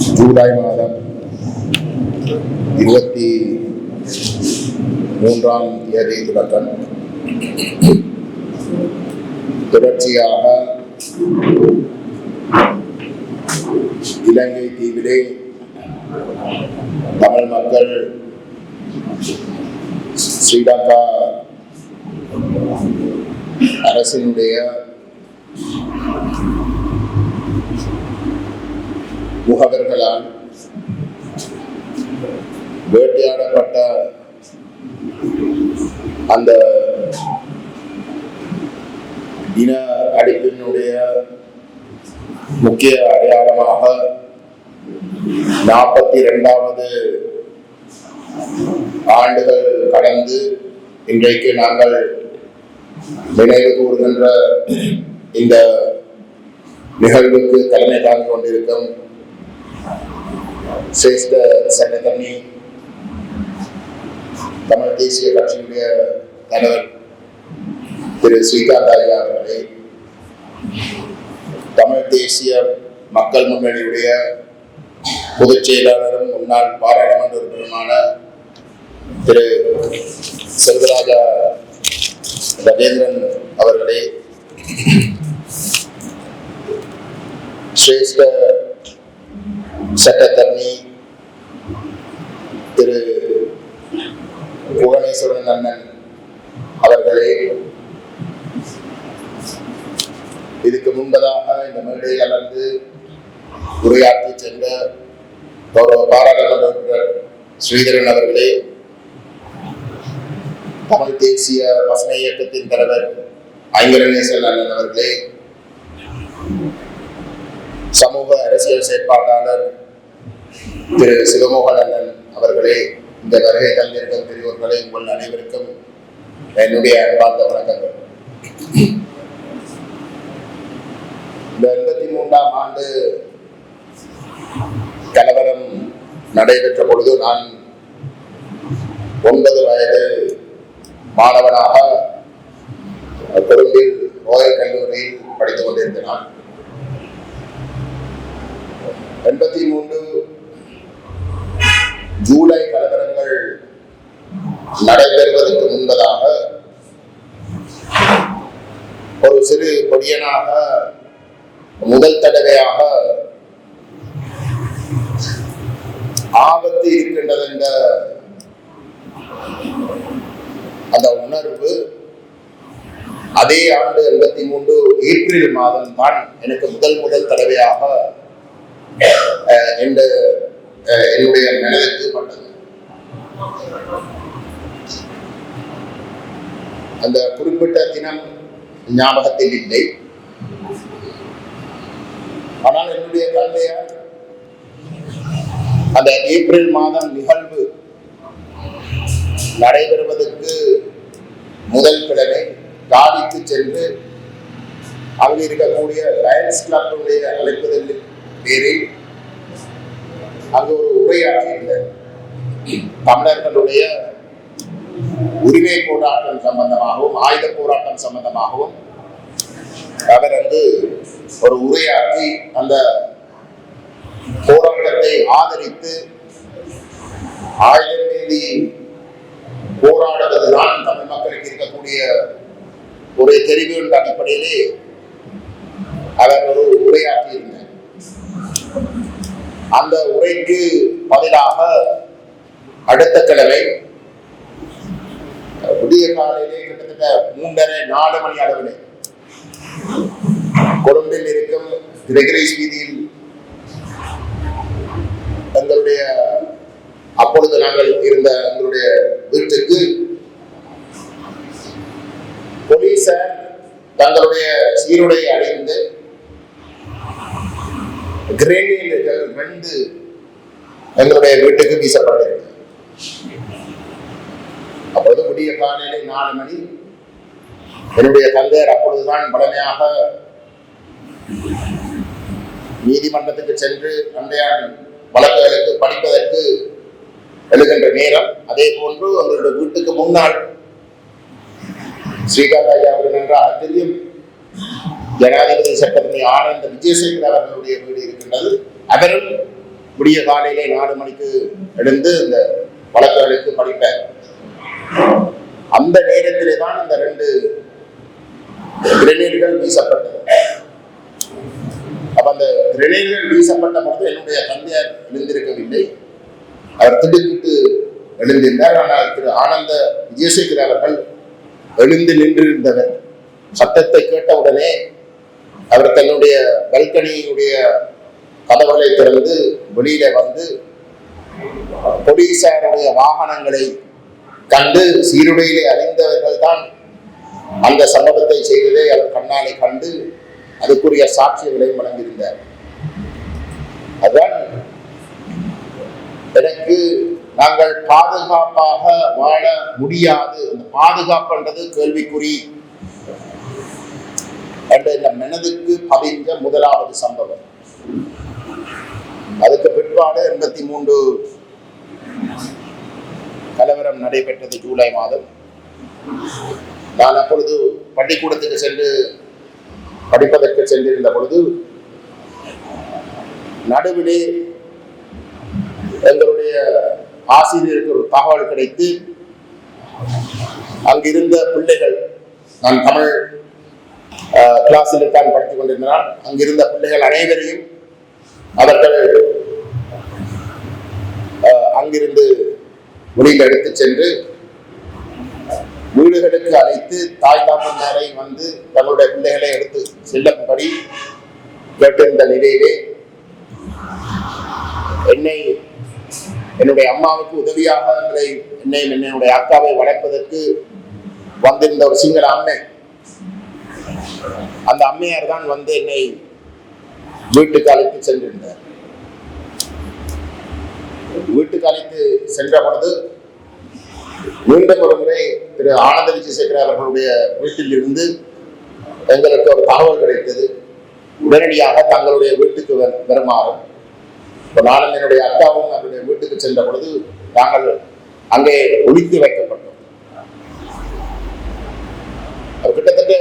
ஜூலை மாதம் 23ஆம் தேதி தொடக்கம் தொடர்ச்சியாக இலங்கை தீவிலே தமிழ் மக்கள் ஸ்ரீலங்கா அரசினுடைய முகவர்களால் வேட்டையாடப்பட்ட அந்த இன அழிப்பினுடைய முக்கிய அடையாளமாக 42வது ஆண்டுகள் கடந்து இன்றைக்கு நாங்கள் நினைவு கூறுகின்ற இந்த நிகழ்வுக்கு தலைமை தாங்கிக் கொண்டிருக்கும் சிரேஷ்ட சட்டத்தரணி தமிழ் தேசிய கட்சியுடைய தலைவர் திரு ஸ்ரீகாந்த் ஐயா அவர்களே, தமிழ் தேசிய மக்கள் முன்னணியுடைய பொதுச் செயலாளரும் முன்னாள் பாராளுமன்ற உறுப்பினருமான திரு செல்வராஜா ராஜேந்திரன் அவர்களே, சிரேஷ்ட சட்டத்தரணி திரு புவனேஸ்வரன் அண்ணன் அவர்களே, இதுக்கு முன்பதாக இந்த மேடையில் அமர்ந்து உரையாற்றி சென்ற கௌரவ பாராளுமன்ற உறுப்பினர் ஸ்ரீதரன் அவர்களே, தமிழ் தேசிய பசுமை இயக்கத்தின் தலைவர் ஐங்கரநேசன் அண்ணன் அவர்களே, சமூக அரசியல் செயற்பாட்டாளர் திரு சிவமோகன் அண்ணன் அவர்களே, இந்த வருகை தந்திருக்கும் பெரியோர்களே, உங்கள் அனைவருக்கும் என்னுடைய அன்பார்ந்த வணக்கங்கள். இந்த 83ஆம் ஆண்டு கலவரம் நடைபெற்ற பொழுது நான் 9 வயது மாணவனாக கொழும்பில் ரோயல் கல்லூரியில் படித்துக் கொண்டிருந்தேன். 83 ஜூலை கலவரங்கள் நடைபெறுவதற்கு முன்பதாக ஒரு சிறு கொடியனாக முதல் தடவையாக ஆபத்து இருக்கின்றது என்ற அந்த உணர்வு அதே ஆண்டு 83 ஏப்ரல் மாதம் தான் எனக்கு முதல் தடவையாக என்னுடைய மனதிற்கு பட்டது. அந்த குறிப்பிட்ட தினம் ஞாபகத்தில் இல்லை. ஆனால் என்னுடைய தந்தையார் அந்த ஏப்ரல் மாதம் நிகழ்வு நடைபெறுவதற்கு முதல் கிழமை காடிக்கு சென்று அங்கு இருக்கக்கூடிய லயன்ஸ் கிளப்புடைய அழைப்பதில் பேரில் அங்கு ஒரு உரையாற்றியிருந்தார். தமிழர்களுடைய உரிமை போராட்டம் சம்பந்தமாகவும் ஆயுத போராட்டம் சம்பந்தமாகவும் அவர் ஒரு உரையாற்றி அந்த போராட்டத்தை ஆதரித்து ஆயுதம் மீறி போராடுவதுதான் தமிழ் மக்களுக்கு இருக்கக்கூடிய ஒரு தெரிவு என்ற அடிப்படையிலே அவர் ஒரு உரையாற்றியிருந்தார். அந்த உரைக்கு பதிலாக அடுத்த கிழமை விடிய காலையிலே கிட்டத்தட்ட 3:30-4 மணி அளவிலே கொழும்பில் இருக்கும் கிரெகரிஸ் வீதியில் எங்களுடைய அப்பொழுது நாங்கள் இருந்த எங்களுடைய வீட்டுக்கு போலீசார் தங்களுடைய சீருடை அணிந்து கிரேனியல்கள் 2 எங்களுடைய வீட்டுக்கு வீசப்பட்டிருக்கிறது. அப்பொழுது விடிய காலையிலே 4 மணி. என்னுடைய தந்தையர் அப்பொழுதுதான் பழமையாக நீதிமன்றத்துக்கு சென்று அன்றையான் வழக்குகளுக்கு படிப்பதற்கு எழுகின்ற நேரம். அதே போன்று அவர்களுடைய வீட்டுக்கு முன்னால் ஸ்ரீகாந்த் ஐயா அவர்கள் நன்றாக தெரியும், ஜனாதிபதி சட்டத்தரணி ஆனந்த விஜயசேகர் அவர்களுடைய வீடு இருக்கின்றது. அவரும் விடிய காலையிலே 4 மணிக்கு எழுந்து இந்த வழக்குகளுக்கு படிப்பார். அந்த நேரத்திலே தான் இந்த 2 கிரெனேடுகள் வீசப்பட்டது. அப்ப அந்த கிரெனேடுகள் வீசப்பட்ட பொழுது என்னுடைய தந்தையார் எழுந்திருக்கவில்லை, அவர் திடுக்கிட்டு எழுந்திருந்தார். ஆனால் திரு ஆனந்த விஜயசேகர் அவர்கள் எழுந்து நின்றிருந்தவர். சத்தத்தை கேட்டவுடனே அவர் தன்னுடைய பல்கனியுடைய கதவுகளை திறந்து வெளியில வந்து போலீசாருடைய வாகனங்களை கண்டு சீருடையிலே அறிந்தவர்கள் தான் அந்த சம்பவத்தை செய்ததை அவர் கண்ணாலை கண்டு அதுக்குரிய சாட்சியங்களையும் வழங்கியிருந்தார். அதுதான் எனக்கு நாங்கள் பாதுகாப்பாக வாழ முடியாது, அந்த பாதுகாப்புன்றது கேள்விக்குறி என்ற இந்த மனதுக்கு பதிந்த முதலாவது சம்பவம். அதுக்கு பிற்பாடு 83 கலவரம் நடைபெற்றது ஜூலை மாதம். நான் அப்பொழுது பள்ளிக்கூடத்துக்கு சென்று படிப்பதற்கு சென்றிருந்த பொழுது நடுவிலே எங்களுடைய ஆசிரியருக்கு ஒரு தகவல் கிடைத்து அங்கிருந்த பிள்ளைகள், நான் தமிழ் கிளாஸில் தான் படித்துக் கொண்டிருந்தால், அங்கிருந்த பிள்ளைகள் அனைவரையும் அவர்கள் அங்கிருந்து வெளியில் எடுத்து சென்று வீடுகளுக்கு அழைத்து தாய் தாப்பனாரை வந்து தங்களுடைய பிள்ளைகளை எடுத்து செல்லும்படி கேட்டிருந்த நிலையிலே என்னுடைய அம்மாவுக்கு உதவியாக என்னையும் என்னுடைய அக்காவை வளர்ப்பதற்கு வந்திருந்த ஒரு சிங்கள அம்மை, அந்த அம்மையார் தான் வந்து என்னை வீட்டுக்கு அழைத்து சென்றிருந்தார். வீட்டுக்கு அழைத்து சென்ற பொழுது மீண்டும் ஒரு முறை திரு ஆனந்த விஜயசேகர் அவர்களுடைய வீட்டில் இருந்து எங்களுக்கு ஒரு தகவல் கிடைத்தது. உடனடியாக தங்களுடைய வீட்டுக்கு வருமாறும் நானும் என்னுடைய அக்காவும் அவருடைய வீட்டுக்கு சென்ற பொழுது நாங்கள் அங்கே ஒழித்து வைக்கப்பட்டோம். கிட்டத்தட்ட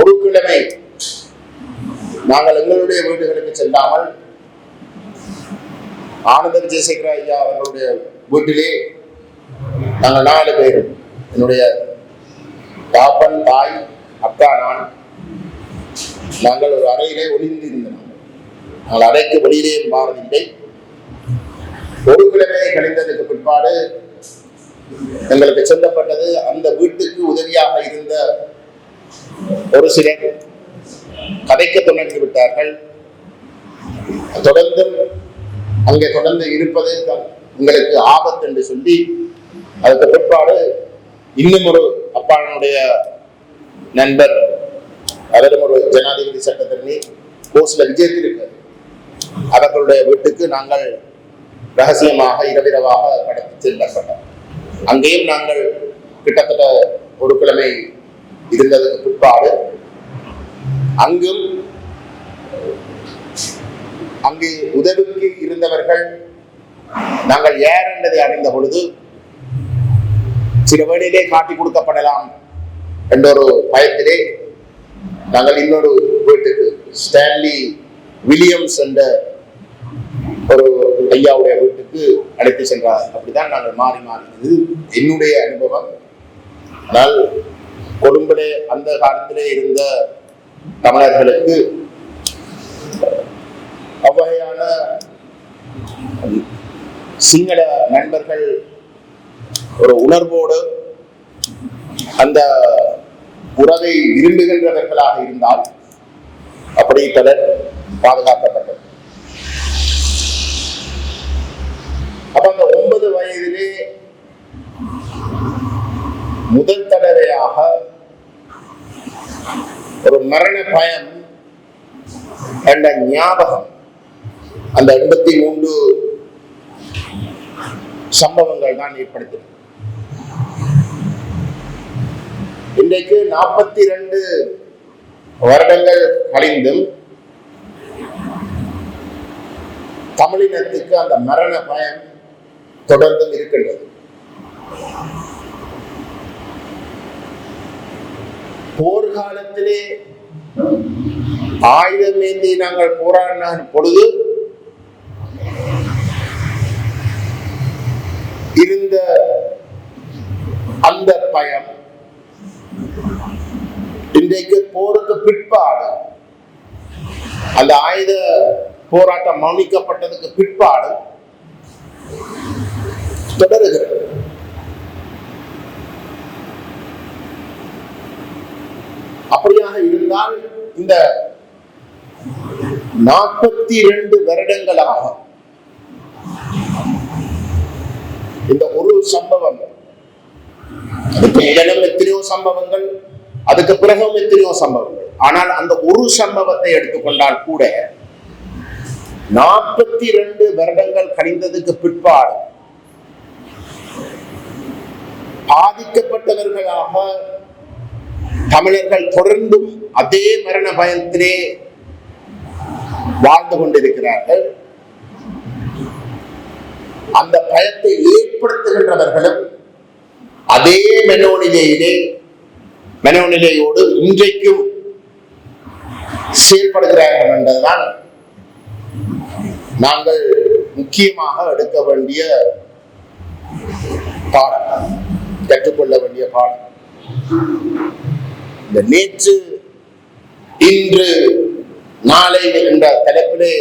ஒரு கிழமை நாங்கள் எங்களுடைய வீடுகளுக்கு செல்லாமல் ஆனந்த விஜயசேகர ஐயா அவர்களுடைய வீட்டிலே நாங்கள் 4 பேர், என்னுடைய தாப்பன், தாய், அக்கா, நாங்கள் ஒரு அறையிலே ஒளிந்து இருந்தோம். நாங்கள் அறைக்கு வெளியிலே மாறவில்லை. ஒரு கிழமை கழிந்ததுக்கு பிற்பாடு எங்களுக்கு சொல்லப்பட்டது, அந்த வீட்டுக்கு உதவியாக இருந்த ஒரு சிலர் கதைக்க தொடங்கி விட்டார்கள். தொடர்ந்து இருப்பது உங்களுக்கு ஆபத்து என்று சொல்லி அதுக்கு பிற்பாடு இன்னும் ஒரு அப்பானுடைய நண்பர், அவரும் ஒரு ஜனாதிபதி சட்டத்தரணி கோஸ்ல விஜயத்திற்கு, அவர்களுடைய வீட்டுக்கு நாங்கள் ரகசியமாக இரவிரவாக கடத்தி செல்லப்பட்டோம். அங்கேயும் நாங்கள் கிட்டத்தட்ட ஒரு கிழமை இருந்ததுக்கு பிற்பாடு அங்கு உதவிக்கு இருந்தவர்கள் நாங்கள் யார் என்பதை அறிந்த பொழுது சில வேளையிலே காட்டி கொடுக்கப்படலாம் என்ற ஒரு பயத்திலே நாங்கள் இன்னொரு வீட்டுக்கு, ஸ்டான்லி வில்லியம்ஸ் என்ற ஒரு ஐயாவுடைய வீட்டுக்கு அழைத்து சென்றார். அப்படித்தான் நாங்கள் மாறி மாறினது என்னுடைய அனுபவம். ஆனால் கொழும்பிலே அந்த காலத்திலே இருந்த தமிழர்களுக்கு அவ்வகையான சிங்கள நண்பர்கள் ஒரு உணர்வோடு அந்த உறவை விரும்புகின்றவர்களாக இருந்தால் அப்படி பலர் பாதுகாக்கப்பட்டது. அப்ப அந்த 9 வயதிலே முதல் தடவையாக ஒரு மரண பயம் என்ற ஞாபகம் அந்த 83 சம்பவங்கள் தான் ஏற்படுத்தின. இன்றைக்கு 42 வருடங்கள் கழிந்தும் தமிழினத்துக்கு அந்த மரண பயம் தொடர்ந்தும் இருக்கின்றது. போர்க்காலத்திலே ஆயுதமேந்தி நாங்கள் போராடின பொழுது இருந்த அந்த பயம் இன்றைக்கு போருக்கு பிற்பாடு, அந்த ஆயுத போராட்டம் மௌனிக்கப்பட்டதுக்கு பிற்பாடு தொடருகிறது. அப்படியாக இருந்தால் இந்த 42 வருடங்களாக இந்த ஒரு சம்பவம், அதுக்கு முதலும் எத்தனையோ சம்பவங்கள், அதுக்கு பிறகும் எத்தனையோ சம்பவங்கள், ஆனால் அந்த ஒரு சம்பவத்தை எடுத்துக்கொண்டால் கூட 42 வருடங்கள் கழிந்ததுக்கு பிற்பாடு பாதிக்கப்பட்டவர்களாக தமிழர்கள் தொடர்ந்தும் அதே மரண பயத்திலே வாழ்ந்து கொண்டிருக்கிறார்கள். அந்த பயத்தை ஏற்படுத்துகின்றவர்களும் அதே மனோநிலையோடு இன்றைக்கும் செயல்படுகிறார்கள் என்பதுதான் நாங்கள் முக்கியமாக எடுக்க வேண்டிய பாடம், கற்றுக்கொள்ள வேண்டிய பாடம். இந்த நேற்று இன்று நாளை என்ற தலைப்பிலே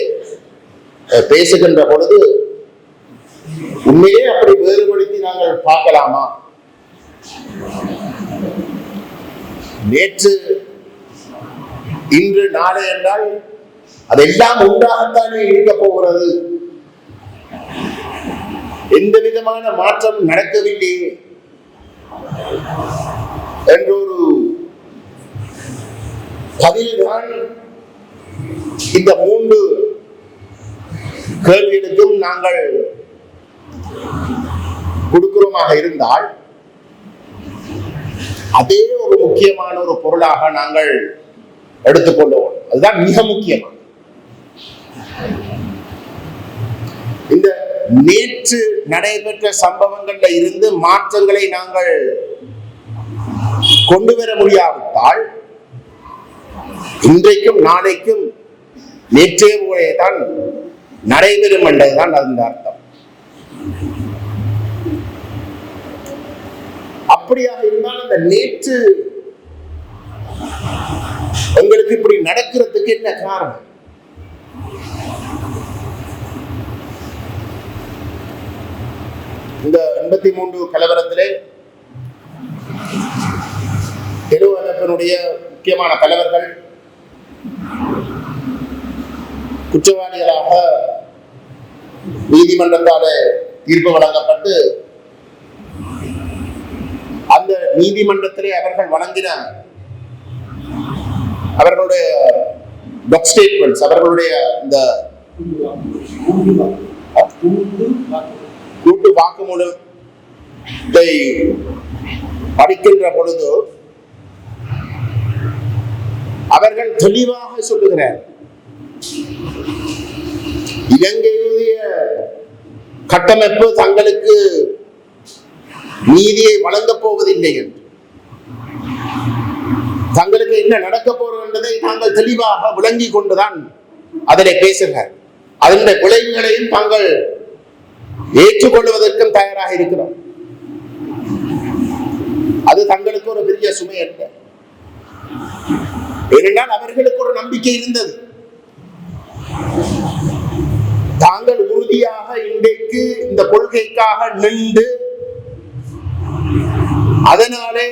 பேசுகின்ற பொழுது உண்மையே அப்படி வேறுபடுத்தி நாங்கள் பார்க்கலாமா? நேற்று இன்று நாளை என்றால் அதெல்லாம் உண்டாகத்தானே இருக்க போகிறது. எந்த விதமான மாற்றம் நடக்கவில்லை என்ற ஒரு பதில்தான் இந்த 3 கேள்விகளுக்கும் நாங்கள் கொடுக்கிறோமாக இருந்தால் அதே ஒரு முக்கியமான ஒரு பொருளாக நாங்கள் எடுத்துக்கொள்வோம். அதுதான் மிக முக்கியமான. இந்த நேற்று நடைபெற்ற சம்பவங்கள்ல இருந்து மாற்றங்களை நாங்கள் கொண்டு வர முடியாவிட்டால் இன்றைக்கும் நாளைக்கும் நேற்றே போலேதான் நடைபெறும் என்றதுதான் அந்த அர்த்தம். அப்படியாக இருந்தால் அந்த நேற்று உங்களுக்கு இப்படி நடக்கிறதுக்கு என்ன காரணம்? இந்த 83 கலவரத்திலே தெலுங்கு அமைப்பினுடைய முக்கியமான தலைவர்கள் குற்றவாளிகளாக நீதிமன்றத்தால் தீர்ப்பு வழங்கப்பட்டு அந்த நீதிமன்றத்திலே அவர்கள் வழங்கின அவர்களுடைய டாக் ஸ்டேட்மெண்ட்ஸ், அவர்களுடைய இந்த கூட்டு வாக்குமூலத்தை படிக்கின்ற பொழுது அவர்கள் தெளிவாக சொல்லுகிறார், இலங்கையுடைய கட்டமைப்பு தங்களுக்கு நீதியை வழங்கப் போவதில்லை என்று, தங்களுக்கு என்ன நடக்க போறது என்பதை தாங்கள் தெளிவாக விளங்கி கொண்டுதான் அதனை பேசுகிறார். அதனுடைய விளைவுகளையும் தாங்கள் ஏற்றுக்கொள்வதற்கும் தயாராக இருக்கிறோம். அது தங்களுக்கு ஒரு பெரிய சுமை அல்ல. ஏனென்றால் அவர்களுக்கு ஒரு நம்பிக்கை இருந்தது. தாங்கள் உறுதியாக இன்றைக்கு இந்த கொள்கைக்காக நின்று அதனாலே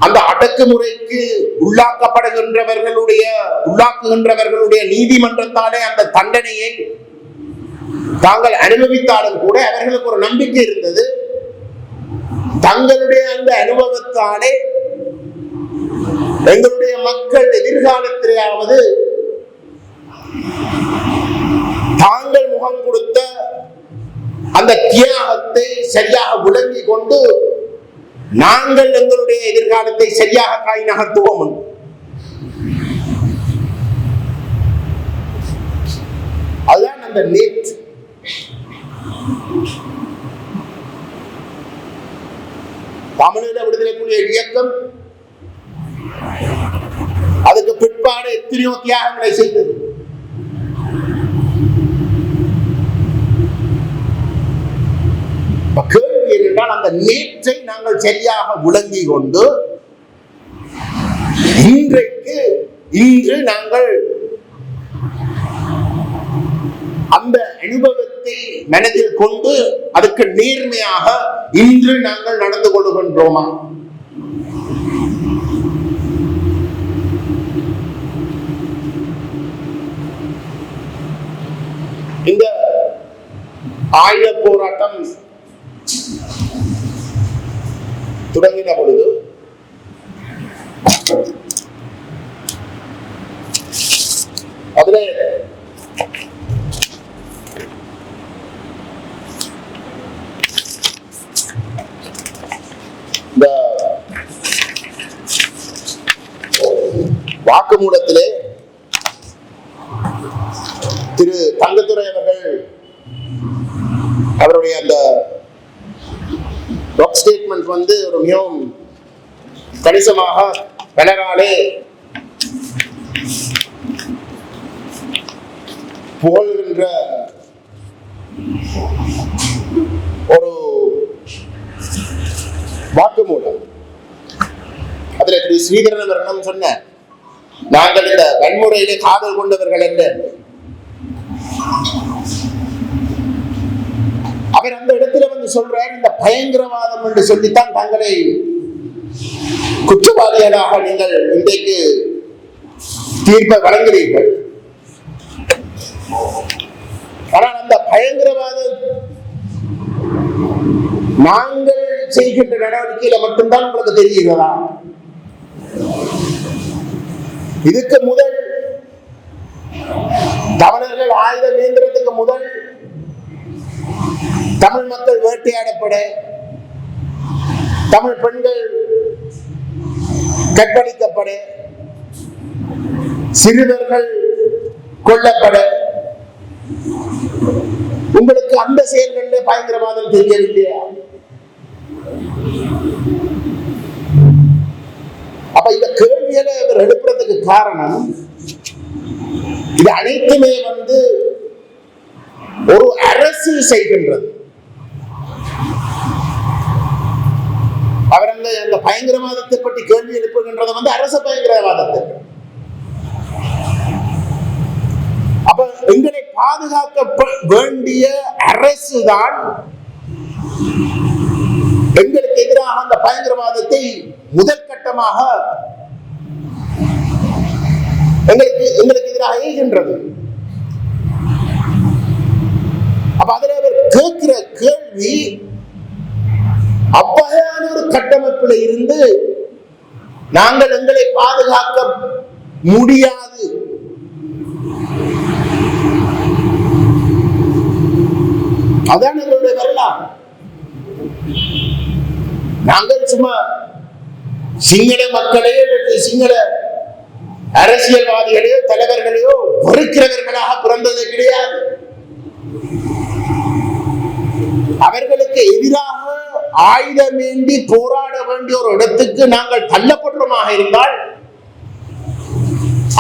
அந்த அடக்குமுறைக்கு உள்ளாக்குகின்றவர்களுடைய நீதிமன்றத்தாலே அந்த தண்டனையை தாங்கள் அனுபவித்தாலும் கூட அவர்களுக்கு ஒரு நம்பிக்கை இருந்தது. தங்களுடைய அந்த அனுபவத்தாலே எங்களுடைய மக்கள் எதிர்காலத்திலேயாவது தாங்கள் முகம் கொடுத்த அந்த தியாகத்தை சரியாக விளங்கி கொண்டு நாங்கள் எங்களுடைய எதிர்காலத்தை சரியாக காய் நகர்த்துவோம். அதுதான் அந்த நேற்று. தமிழீழ விடுதலைக்குரிய இயக்கம் அதுக்கு பிற்பாடு எத்தனையோ தியாகங்களை செய்தது. அந்த நேற்றை நாங்கள் சரியாக விளங்கி கொண்டு இன்று நாங்கள் அந்த அனுபவத்தை மனதில் கொண்டு அதுக்கு நேர்மையாக இன்று நாங்கள் நடந்து கொள்கின்றோமா? இந்த ஆயுத போராட்டம் தொடங்கின பொழுது அதுல இந்த வாக்குமூலத்திலே திரு தங்கத்துரை அவர்கள் அவருடைய அந்த ஸ்டேட்மெண்ட் ஒரு மிகவும் கணிசமாக பலராலே புகழ்கின்ற ஒரு வாக்குமூலம். அதுல திரு ஸ்ரீதரன் அவர்களும் சொன்ன, நாங்கள் இந்த வன்முறையிலே காதல் கொண்டவர்கள் அல்ல. அவர் அந்த இடத்துல சொல்றார், இந்த பயங்கரவாதம் என்று சொல்லித்தான் தங்களை குற்றவாளிகளாக நீங்கள் இன்றைக்கு தீர்ப்பை வழங்குகிறீர்கள். ஆனால் அந்த பயங்கரவாதம் நாங்கள் செய்கின்ற நடவடிக்கையில மட்டும்தான் உங்களுக்கு தெரிகிறதா? இதுக்கு முதல் தமிழர்கள் ஆயுதம் ஏந்திரத்துக்கு முதல் தமிழ் மக்கள் வேட்டையாடப்பட, தமிழ் பெண்கள் கற்பழிக்கப்பட, சிறுவர்கள் கொல்லப்பட, உங்களுக்கு அந்த செயல்களில் பயங்கரவாதம் தெரியவில்லையா? அப்ப இந்த கேள்விகளை அவர் எடுப்பதற்கு காரணம், இது அனைத்துமே ஒரு அரசு செய்கின்றது. அவர் அந்த பயங்கரவாதத்தை பற்றி கேள்வி எழுப்புகின்றது அரச பயங்கரவாதத்தை. அப்ப எங்களை பாதுகாக்க வேண்டிய அரசு தான் எங்களுக்கு எதிராக அந்த பயங்கரவாதத்தை முதல் கட்டமாக எங்களுக்கு எதிராக ஏகின்றது. அப்ப அதுல அவர் கேட்கிற கேள்வி, அவ்வகையான ஒரு கட்டமைப்புல இருந்து நாங்கள் எங்களை பாதுகாக்க முடியாது, அதான் எங்களுடைய வரலாறு. நாங்கள் சும்மா சிங்கள மக்களையோ சிங்கள அரசியல்வாதிகளையோ தலைவர்களையோ வெறுக்கிறவர்களாக பிறந்தது கிடையாது. அவர்களுக்கு எதிராக ஆயுதமேந்தி போராட வேண்டிய ஒரு இடத்துக்கு நாங்கள் தள்ளப்படுறோமாக இருந்தால்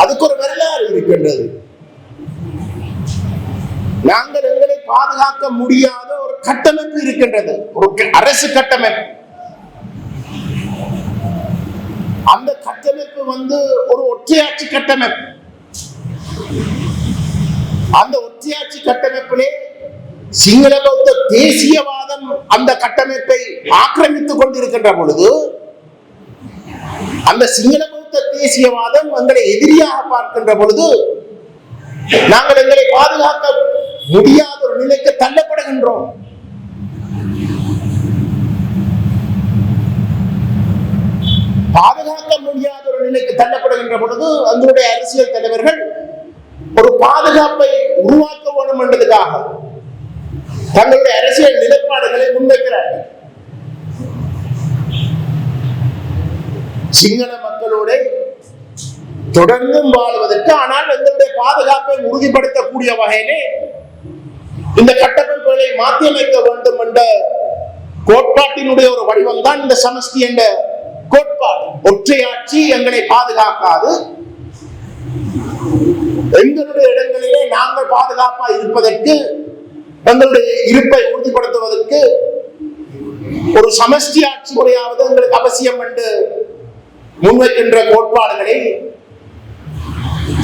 அதுக்கு ஒரு வரலாறு இருக்கின்றது. நாங்கள் எங்களை பாதுகாக்க முடியாத ஒரு கட்டமைப்பு இருக்கின்றது, ஒரு அரசு கட்டமைப்பு. அந்த கட்டமைப்பு ஒரு ஒற்றையாட்சி கட்டமைப்பு. அந்த ஒற்றையாட்சி கட்டமைப்பிலே சிங்கள பௌத்த தேசியவாதம் அந்த கட்டமைப்பை ஆக்கிரமித்துக் கொண்டிருக்கின்ற பொழுது, அந்த சிங்கள பௌத்த தேசியவாதம் எங்களை எதிரியாக பார்க்கின்ற பொழுது நாங்கள் எங்களை பாதுகாக்க முடியாத ஒரு நிலைக்கு தள்ளப்படுகின்றோம். பாதுகாக்க முடியாத ஒரு நிலைக்கு தள்ளப்படுகின்ற பொழுது எங்களுடைய அரசியல் தலைவர்கள் ஒரு பாதுகாப்பை உருவாக்க வேண்டும் என்பதற்காக தங்களுடைய அரசியல் நிலைப்பாடுகளை முன்வைக்கிறார்கள். சிங்கள மக்களோட தொடர்ந்தும் வாழ்வதற்கு, ஆனால் எங்களுடைய பாதுகாப்பை உறுதிப்படுத்தக்கூடிய வகையிலே இந்த கட்டமைப்புகளை மாற்றியமைக்க வேண்டும் என்ற கோட்பாட்டினுடைய ஒரு வடிவம் தான் இந்த சமஷ்டி என்ற கோட்பாடு. ஒற்றையாட்சி எங்களை பாதுகாக்காது, எங்களுடைய இடங்களிலே நாங்கள் பாதுகாப்பாக இருப்பதற்கு, எங்களுடைய இருப்பை உறுதிப்படுத்துவதற்கு ஒரு சமஷ்டி ஆட்சி முறையாவது எங்களுக்கு அவசியம் என்று முன்வைக்கின்ற கோட்பாடுகளை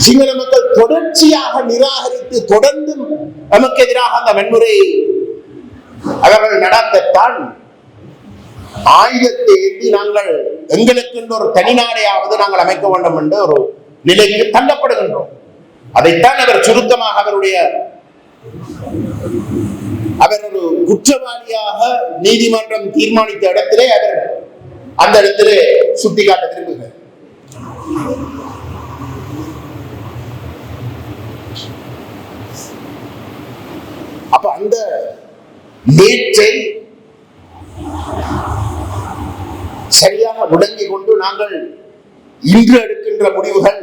சிங்கள மக்கள் தொடர்ச்சியாக நிராகரித்து தொடர்ந்து நமக்கு எதிராக அந்த வன்முறை அவர்கள் நடத்தத்தான் ஆயுதத்தை ஏற்றி நாங்கள் எங்களுக்கு ஒரு தனிநாடையாவது நாங்கள் அமைக்க வேண்டும் என்ற ஒரு நிலைக்கு தள்ளப்படுகின்றோம். அதைத்தான் அவர் சுருக்கமாக அவர் ஒரு குற்றவாளியாக நீதிமன்றம் தீர்மானித்த இடத்திலே அவர் அந்த இடத்திலே சுட்டிக்காட்ட விரும்புகிறார். அப்ப அந்த நேற்றை சரியாக முடங்கிக் கொண்டு நாங்கள் இன்று எடுக்கின்ற முடிவுகள்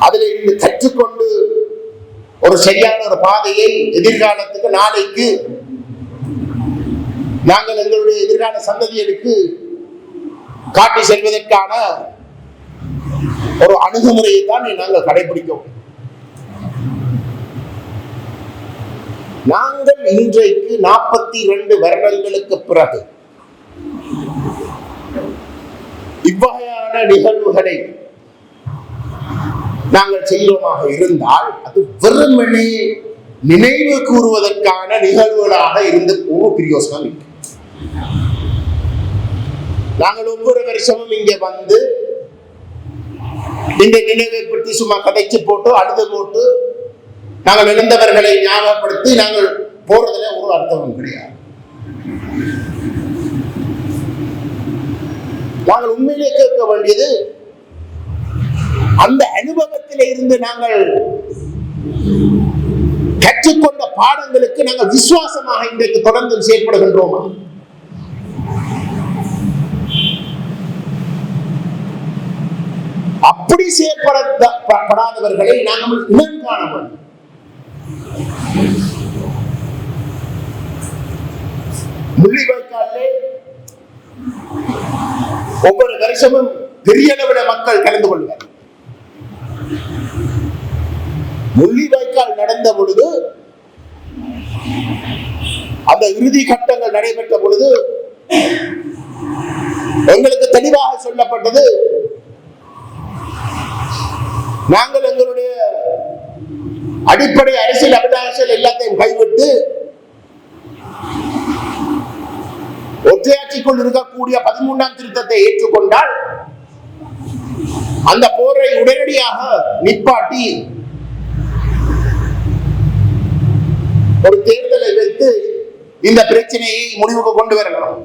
அதில் இருந்து கற்றுக்கொண்டு ஒரு சரியான ஒரு பாதையை எதிர்காலத்துக்கு நாளைக்கு நாங்கள் எங்களுடைய எதிர்கால சந்ததிகளுக்கு காட்டி செல்வதற்கான ஒரு அணுகுமுறையை தான் நாங்கள் கடைபிடிக்கிறோம். நாங்கள் இன்றைக்கு 42 வருடங்களுக்கு பிறகு இவ்வகையான நிகழ்வுகளை நாங்கள் செய்வோமாக இருந்தால் அது வெறுமனே நினைவு கூறுவதற்கான நிகழ்வுகளாக இருந்து ஒரு பிரயோசனம் இல்லை. நாங்கள் ஒவ்வொரு வருஷமும் இங்கே வந்து இந்த நினைவை பற்றி சும்மா கதைச்சு போட்டு அழுது போட்டு நாங்கள் இழந்தவர்களை ஞாபகப்படுத்தி நாங்கள் போறதுல ஒரு அர்த்தமும் கிடையாது. நாங்கள் உண்மையிலே கேட்க வேண்டியது அந்த அனுபவத்தில இருந்து நாங்கள் கற்றுக்கொண்ட பாடங்களுக்கு நாங்கள் விசுவாசமாக இன்றைக்கு தொடர்ந்து செயல்படுகின்றோமா? அப்படி செயற்படாதவர்களை நாங்கள் இனம் காண வேண்டும். முள்ளிவாய்க்காலே ஒவ்வொரு வருஷமும் பெரிய அளவில் மக்கள் கலந்து கொள்வார். முள்ளிவாய்க்கால் நடந்த பொழுது அந்த இறுதி கட்டங்கள் நடைபெற்ற பொழுது எங்களுக்கு தெளிவாக சொல்லப்பட்டது, நாங்கள் எங்களுடைய அடிப்படை அரசியல் அபிலாஷைகள் எல்லாத்தையும் கைவிட்டு ஒற்றையாட்சிக்குள் இருக்கக்கூடிய 13ஆம் திருத்தத்தை ஏற்றுக்கொண்டால் அந்த போரை உடனடியாக நிப்பாட்டி ஒரு தேர்தலை வைத்து இந்த பிரச்சனையை முடிவுக்கு கொண்டு வரலாம்.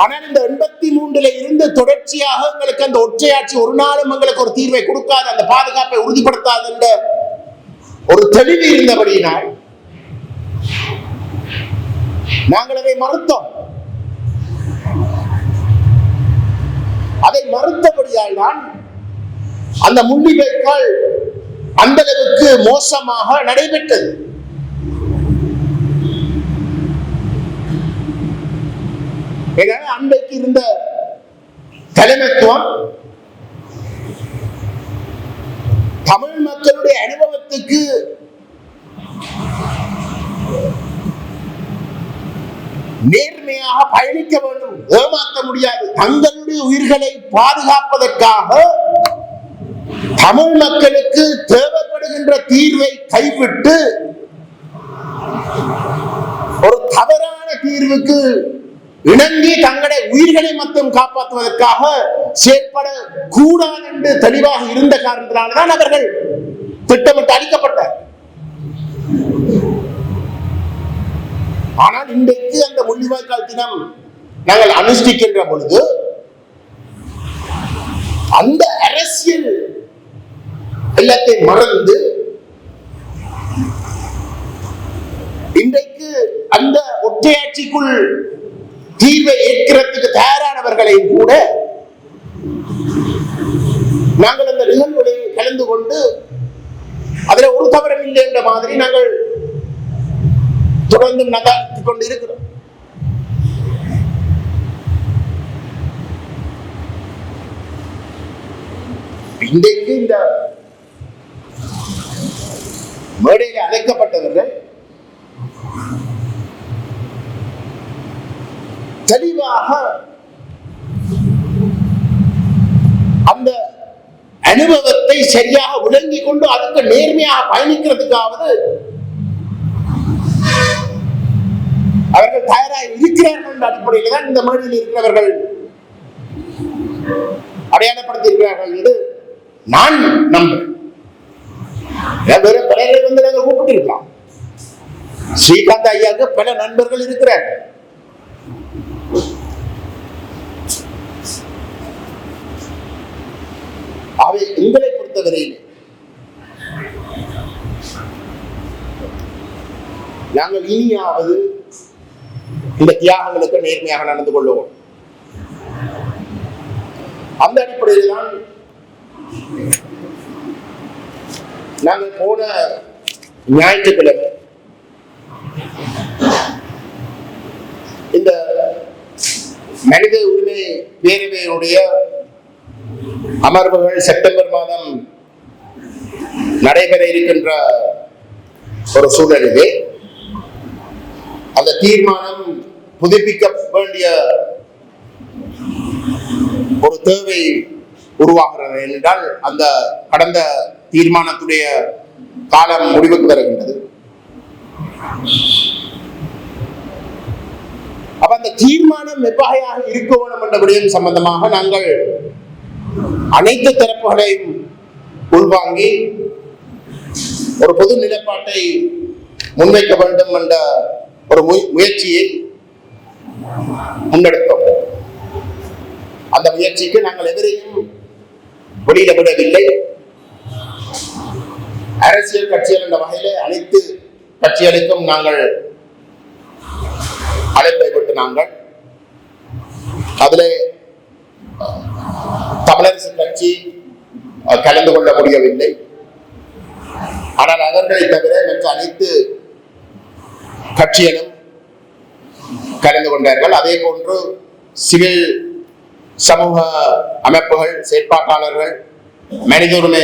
ஆனால் இந்த 83 இருந்து தொடர்ச்சியாக எங்களுக்கு அந்த ஒற்றையாட்சி ஒரு நாளும் எங்களுக்கு ஒரு தீர்வை கொடுக்காத, அந்த பாதுகாப்பை உறுதிப்படுத்தாத என்ற ஒரு தெளிவு இருந்தபடியினால் நாங்கள் அதை மறுத்தோம். அதை மறுத்தபடியால் தான் அந்த முள்ளிவாய்க்கால் அந்த அளவுக்கு மோசமாக நடைபெற்றது. அன்றைக்கு இருந்த தலைமைத்துவம் தமிழ் மக்களுடைய அனுபவத்துக்கு நேர்மையாக பயணிக்க வேண்டும், ஏமாற்ற முடியாது. தங்களுடைய உயிர்களை பாதுகாப்பதற்காக தமிழ் மக்களுக்கு தேவைப்படுகின்ற தீர்வை கைவிட்டு ஒரு தவறான தீர்வுக்கு இணங்கி தங்களுடைய உயிர்களை மட்டும் காப்பாற்றுவதற்காக செயற்படக்கூடாது என்று தெளிவாக இருந்த காரணத்தினால்தான் அவர்கள் திட்டமிட்டு அளிக்கப்பட்டார். ஆனால் இன்றைக்கு அந்த முள்ளிவாய்க்கால் தினம் நாங்கள் அனுஷ்டிக்கின்ற பொழுது அந்த அரசியல் எல்லாத்தை மறந்து இன்றைக்கு அந்த ஒற்றையாட்சிக்குள் தீர்வை ஏற்கிறதுக்கு தயாரானவர்களையும் கூட நாங்கள் அந்த நிகழ்வுகளை கலந்து கொண்டு அதில் ஒரு தவறும் இல்லை என்ற மாதிரி நாங்கள் தொடர்ந்து நகர்த்திக் கொண்டு இருக்கிறோம். இன்றைக்கு இந்த மேடையில் அழைக்கப்பட்டவர்கள் தெளிவாக அந்த அனுபவத்தை சரியாக விளங்கிக் கொண்டு அதுக்கு நேர்மையாக பயணிக்கிறதுக்காவது அவர்கள் தயாராக இருக்கிறார்கள் என்ற அடிப்படையில் தான் இந்த மேடையில் இருக்கிறவர்கள் அடையாளப்படுத்தி இருக்கிறார்கள் என்று நான் நம்புகிறேன். வேற பலரை வந்து நாங்கள் கூப்பிட்டு இருக்கலாம். ஸ்ரீகாந்த் ஐயாவுக்கு பல நண்பர்கள் இருக்கிறார்கள். அவை எங்களை பொறுத்தவரையில் நாங்கள் இனியாவது இந்த தியாகங்களுக்கு நேர்மையாக நடந்து கொள்ளுவோம். அந்த அடிப்படையில் தான் நாங்கள் போன ஞாயிற்றுக்கிழமை இந்த மனித உரிமை பேரவையினுடைய அமர்வுகள் செப்டம்பர் மாதம் நடைபெற இருக்கின்ற ஒரு சூழலிலே அந்த தீர்மானம் புதுப்பிக்க வேண்டிய ஒரு தேவை உருவாகிறது என்றால் அந்த கடந்த தீர்மானத்துடைய காலம் முடிவுக்கு வருகின்றது. அப்ப அந்த தீர்மானம் எவ்வகையாக இருக்க வேண்டும் என்ற விடயம் சம்பந்தமாக நாங்கள் அனைத்து தரப்புகளையும் உள்வாங்கி ஒரு பொது நிலைப்பாட்டை முன்வைக்க வேண்டும் என்ற ஒரு முயற்சியை முன்னெடுத்தோம். அந்த முயற்சிக்கு நாங்கள் எவரையும் வெளியிட விடவில்லை. அரசியல் கட்சிகள் என்ற வகையிலே அனைத்து கட்சிகளுக்கும் நாங்கள் அழைப்பை விட்டு நாங்கள் அதிலே தமிழரசு கட்சி கலந்து கொள்ள முடியவில்லை. ஆனால் அவர்களை தவிர மற்ற அனைத்து கட்சிகளும் கலந்து கொண்டார்கள். அதே போன்று சிவில் சமூக அமைப்புகள், செயற்பாட்டாளர்கள், மனித உரிமை